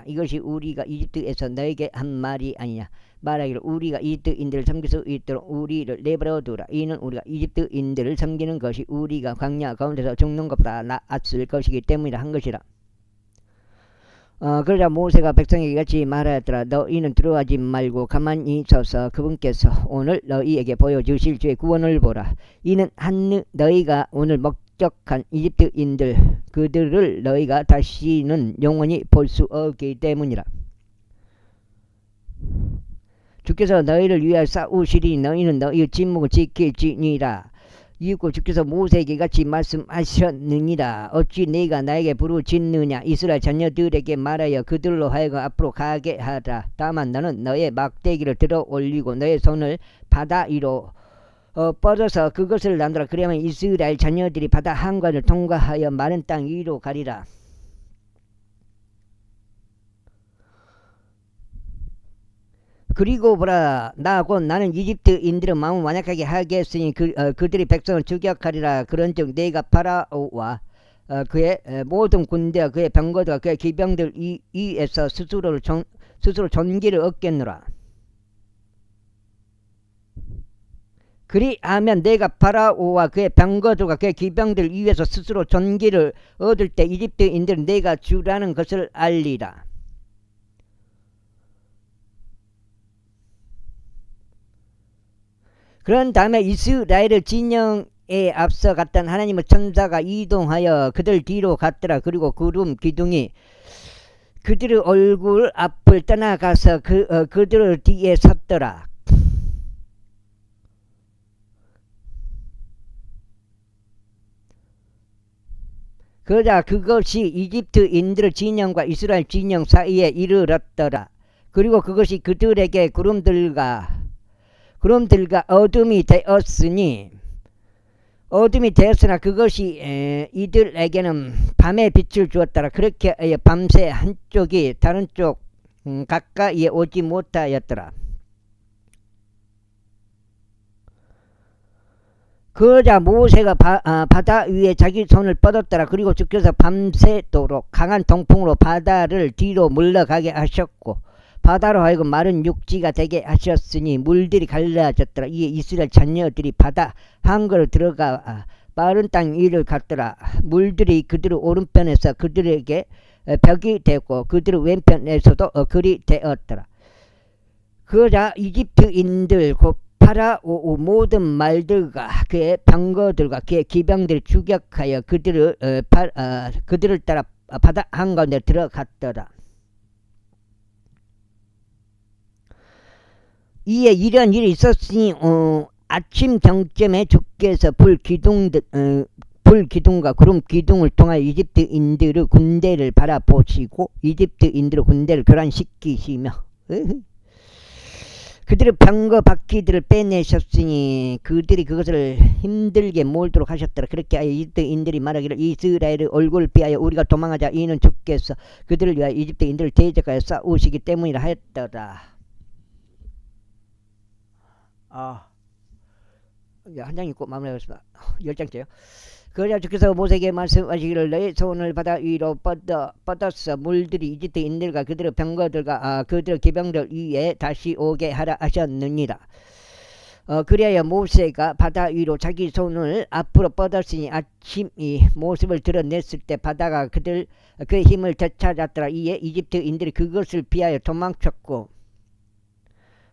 이것이 우리가 이집트에서 너에게 한 말이 아니냐. 말하기를 우리가 이집트인들을 섬길 수 있도록 우리를 내버려두라. 이는 우리가 이집트인들을 섬기는 것이 우리가 광야 가운데서 죽는 것보다 낫을 것이기 때문이라 한 것이라. 그러자 모세가 백성에게 같이 말하였더라. 너희는 두려워하지 말고 가만히 서서 그분께서 오늘 너희에게 보여주실 주의 구원을 보라. 이는 너희가 오늘 목적한 이집트인들 그들을 너희가 다시는 영원히 볼 수 없기 때문이라. 주께서 너희를 위하여 싸우시리니 너희는 너희의 침묵을 지킬지니라. 이윽고 주께서 모세에게 같이 말씀하셨느니라. 어찌 네가 나에게 부르짖느냐. 이스라엘 자녀들에게 말하여 그들로 하여금 앞으로 가게 하라. 다만 너는 너의 막대기를 들어 올리고 너의 손을 바다 위로 뻗어서 그것을 나누라. 그러면 이스라엘 자녀들이 바다 한가를 통과하여 마른 땅 위로 가리라. 그리고 보라, 나는 이집트인들의 마음을 완악하게 하겠으니 그들이 백성을 추격하리라. 그런즉 내가 파라오와 그의 모든 군대와 그의 병거들과 그의 기병들 위에서 스스로 존귀를 얻겠노라. 그리하면 내가 파라오와 그의 병거들과 그의 기병들 위에서 스스로 존귀를 얻을 때 이집트인들은 내가 주라는 것을 알리라. 그런 다음에 이스라엘의 진영에 앞서 갔던 하나님의 천사가 이동하여 그들 뒤로 갔더라. 그리고 구름 기둥이 그들의 얼굴 앞을 떠나가서 그들 뒤에 섰더라. 그러자 그것이 이집트인들의 진영과 이스라엘 진영 사이에 이르렀더라. 그리고 그것이 그들에게 구름들과 어둠이 되었으나 그것이 이들에게는 밤의 빛을 주었더라. 그렇게 밤새 한쪽이 다른 쪽 가까이에 오지 못하였더라. 그러자 모세가 바다 위에 자기 손을 뻗었더라. 그리고 주께서 밤새도록 강한 동풍으로 바다를 뒤로 물러가게 하셨고 바다로 하여금 마른 육지가 되게 하셨으니 물들이 갈라졌더라. 이에 이스라엘 자녀들이 바다 한가로 들어가 마른 땅 위를 갔더라. 물들이 그들의 오른편에서 그들에게 벽이 되었고 그들의 왼편에서도 그리 되었더라. 그러자 이집트인들 곧 파라오 모든 말들과 그의 병거들과 그의 기병들을 추격하여 그들을 따라 바다 한가운데 들어갔더라. 이에 이런 일이 있었으니 아침 정점에 주께서 불기둥과 구름 기둥을 통하여 이집트인들의 군대를 바라보시고 이집트인들의 군대를 교란시키시며 그들의 병거 바퀴들을 빼내셨으니 그들이 그것을 힘들게 몰도록 하셨더라. 그렇게 하여 이집트인들이 말하기를 이스라엘의 얼굴을 피하여 우리가 도망하자. 이는 주께서 그들을 위하여 이집트인들을 대적하여 싸우시기 때문이라 하였더라. 한 장 읽고 마무리하겠습니다. 10장째요. 그러자 주께서 모세에게 말씀하시기를 너의 손을 바다 위로 뻗어서 물들이 이집트인들과 그들의 병거들과 그들의 기병들 위에 다시 오게 하라 하셨느니라. 그리하여 모세가 바다 위로 자기 손을 앞으로 뻗었으니 아침이 모습을 드러냈을 때 바다가 그의 힘을 되찾았더라. 이에 이집트인들이 그것을 피하여 도망쳤고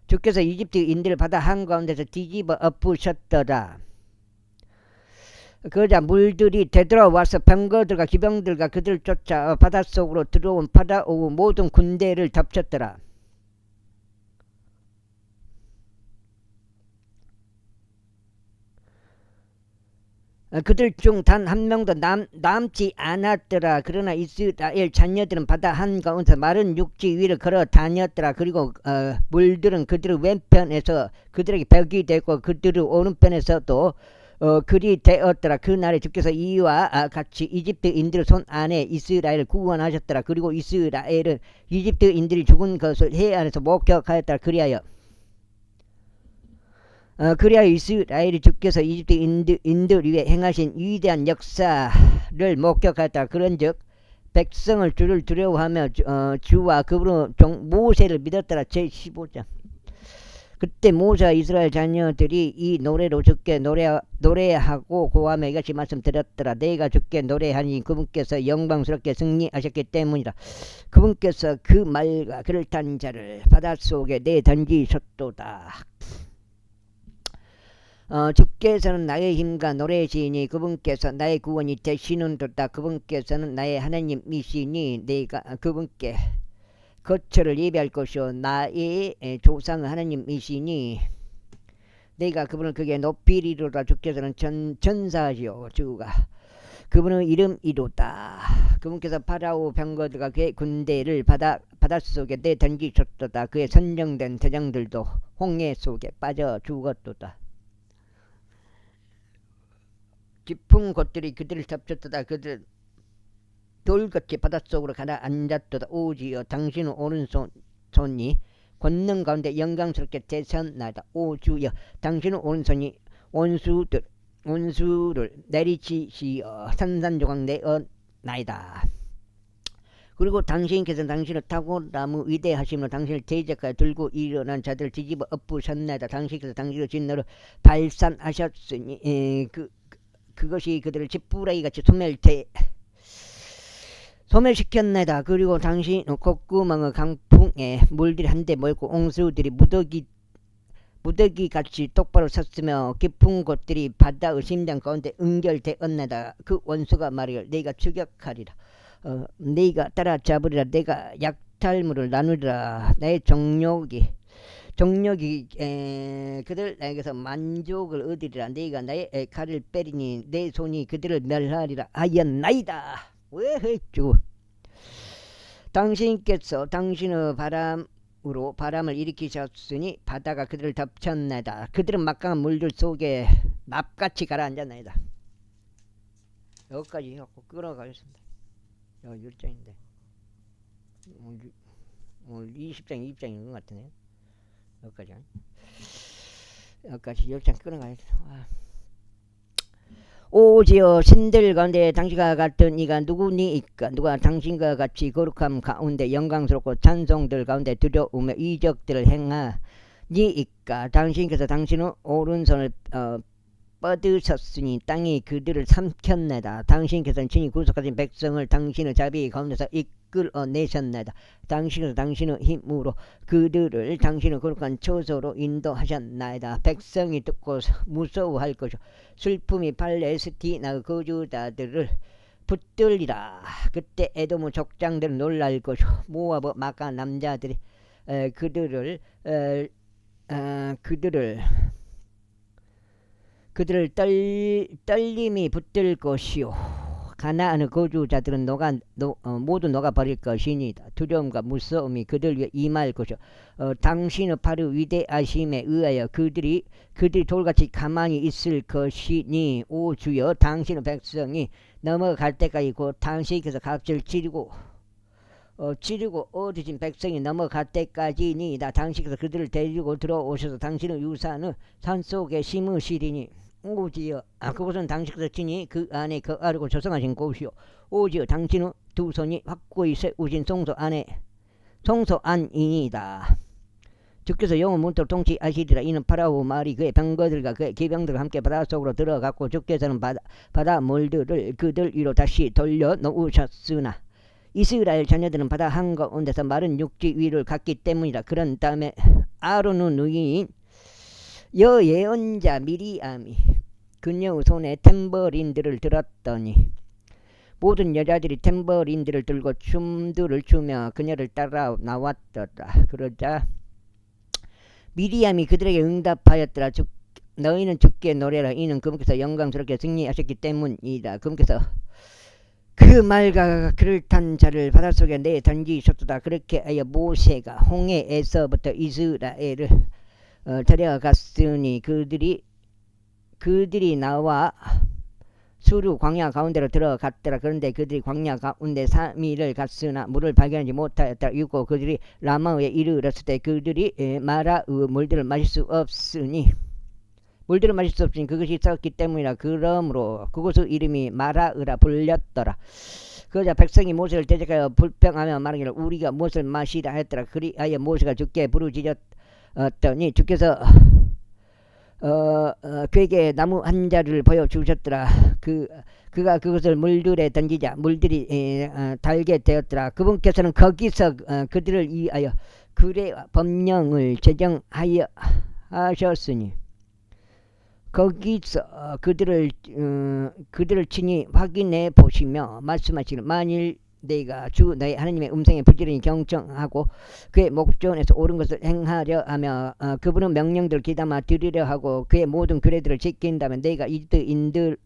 주께서 이집트인들을 바다 한가운데서 뒤집어 엎으셨더라. 그러자 물들이 되돌아와서 병거들과 기병들과 그들을 쫓아 바닷속으로 들어온 파라오 모든 군대를 덮쳤더라. 그들 중 단 한 명도 남지 않았더라. 그러나 이스라엘 자녀들은 바다 한가운데서 마른 육지 위를 걸어 다녔더라. 그리고 물들은 그들의 왼편에서 그들에게 벽이 되고 그들의 오른편에서도 그리 되었더라. 그날에 주께서 이와 같이 이집트인들의 손 안에 이스라엘을 구원하셨더라. 그리고 이스라엘은 이집트인들이 죽은 것을 해안에서 목격하였더라. 그리하여 이스라엘이 주께서 이집트인들 위에 행하신 위대한 역사를 목격하였다. 그런즉 백성을 주를 두려워하며 주와 그분의 종 모세를 믿었더라. 제15장. 그때 모세와 이스라엘 자녀들이 이 노래로 주께 노래하고 고하며 이같이 말씀드렸더라. 내가 주께 노래하니 그분께서 영광스럽게 승리하셨기 때문이라. 그분께서 그 말과 그를 탄 자를 바닷속에 내던지셨도다. 주께서는 나의 힘과 노래시니 그분께서 나의 구원이 되시는도다. 그분께서는 나의 하나님이시니 내가 그분께 거처를 예비할 것이요 나의 조상의 하나님이시니 내가 그분을 그게 높이리로다. 주께서는 전사하시오. 주가 그분의 이름이로다. 그분께서 파라오 병거들과 그의 군대를 바닷속에 내던지셨도다. 그의 선정된 대장들도 홍해 속에 빠져 죽었도다. 깊은 곳들이 그들을 덮쳤도다. 그들 돌같이 바닷속으로 가라앉았도다. 오지여 당신의 오른손이 권능 가운데 영광스럽게 대선나다. 오 주여 당신의 오른손이 원수들 원수를 내리치시어 산산조각 내어나이다. 그리고 당신께서 당신을 탁월나무 위대하심으로 당신을 대적하여 들고 일어난 자들을 뒤집어 엎으셨나이다. 당신께서 당신의 진노를 발산하셨으니 그것이 그들을 지푸라기같이 소멸시켰나이다. 그리고 당신 콧구멍의 강풍에 물들이 한데 모였고 옹수들이 무더기같이 똑바로 섰으며 깊은 곳들이 바다의 심장 가운데 응결되었나이다. 그 원수가 말이여 내가 추격하리라. 네가 따라잡으리라. 내가 약탈물을 나누리라. 나의 정욕이 그들 나에게서 만족을 얻으리라. 네가 나의 칼을 빼리니 내 손이 그들을 멸하리라 하였나이다. 왜 했죠? 당신께서 당신의 바람으로 바람을 일으키셨으니 바다가 그들을 덮쳤나이다. 그들은 막강한 물들 속에 납같이 가라앉았나이다. 여기까지 해갖고 끌어가겠습니다. 10장인데 오늘 20장 20장인 것 같으네. 여기까지 10장 끌어가겠습니다. 오지어 신들 가운데 당신과 같은 이가 누구니이까? 누가 당신과 같이 거룩함 가운데 영광스럽고 찬송들 가운데 두려우며 이적들을 행하니이까? 당신께서 당신의 오른손을 뻗으셨으니 땅이 그들을 삼켰나이다. 당신께서는 친히 구속하신 백성을 당신의 자비 가운데서 이끌어내셨나이다. 당신께서 당신의 힘으로 그들을 당신의 거룩한 처소로 인도하셨나이다. 백성이 듣고 무서워할 것이요 슬픔이 팔레스티나의 거주자들을 붙들리라. 그때 에돔의 족장들은 놀랄 것이요 모압의 마가 남자들이 그들을 떨림이 붙들 것이요 가나안의 거주자들은 모두 녹아버릴 것이니다. 두려움과 무서움이 그들 위에 임할 것이요 당신의 팔의 위대하심에 의하여 그들이 돌같이 가만히 있을 것이니 오 주여 당신의 백성이 넘어갈 때까지 곧 당신께서 값을 치르고 얻으신 백성이 넘어갈 때까지니이다. 당신께서 그들을 데리고 들어오셔서 당신의 유산을 산속에 심으시리니 오지여 그곳은 당신께서 친히 그 안에 거하려고 조성하신 곳이요 오지여 당신의 두 손이 확고히 세우신 성소 안이니다. 주께서 영원 문토록 통치하시리라. 이는 파라오 말이 그의 병거들과 그의 기병들과 함께 바닷속으로 들어갔고 주께서는 바다 물들을 그들 위로 다시 돌려놓으셨으나 이스라엘 자녀들은 바다 한가운데서 마른 육지 위를 갔기 때문이라. 그런 다음에 아론의 누이인 여예언자 미리암이 그녀의 손에 탬버린들을 들었더니 모든 여자들이 탬버린들을 들고 춤들을 추며 그녀를 따라 나왔더라. 그러자 미리암이 그들에게 응답하였더라. 너희는 주께 노래라. 이는 그분께서 영광스럽게 승리하셨기 때문이다. 그분께서 그 말과 그를 탄 자를 바닷속에 내던지셨도다. 그렇게 하여 모세가 홍해에서부터 이스라엘을 데려갔으니 그들이 나와 수르 광야 가운데로 들어갔더라. 그런데 그들이 광야 가운데 3일을 갔으나 물을 발견하지 못하였더라. 이고 그들이 라마에 이르렀을 때 그들이 마라의 물들을 마실 수 없으니 그것이 썩었기 때문이라. 그러므로 그곳의 이름이 마라으라 불렸더라. 그러자 백성이 모세를 대적하여 불평하며 말하기를 우리가 무엇을 마시라 했더라. 그리하여 모세가 주께 부르짖었더니 주께서 그에게 나무 한 자루를 보여주셨더라. 그가 그것을 물들에 던지자 물들이 달게 되었더라. 그분께서는 거기서 그들을 위하여 규례와 법령을 제정하여 하셨으니 거기서 그들을 친히 확인해 보시며 말씀하시기를 만일 내가 주 너희 하나님의 음성에 부지런히 경청하고 그의 목전에서 옳은 것을 행하려 하며 그분의 명령들을 귀담아 들으려 하고 그의 모든 규례들을 지킨다면 내가 이집트인들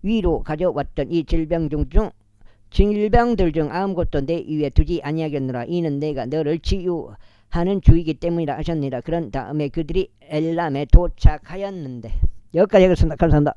위로 가져왔던 이 질병들 중 아무것도 내 위에 두지 아니하겠노라. 이는 내가 너를 치유하는 주이기 때문이라 하셨느니라. 그런 다음에 그들이 엘람에 도착하였는데 여기까지 하겠습니다. 감사합니다.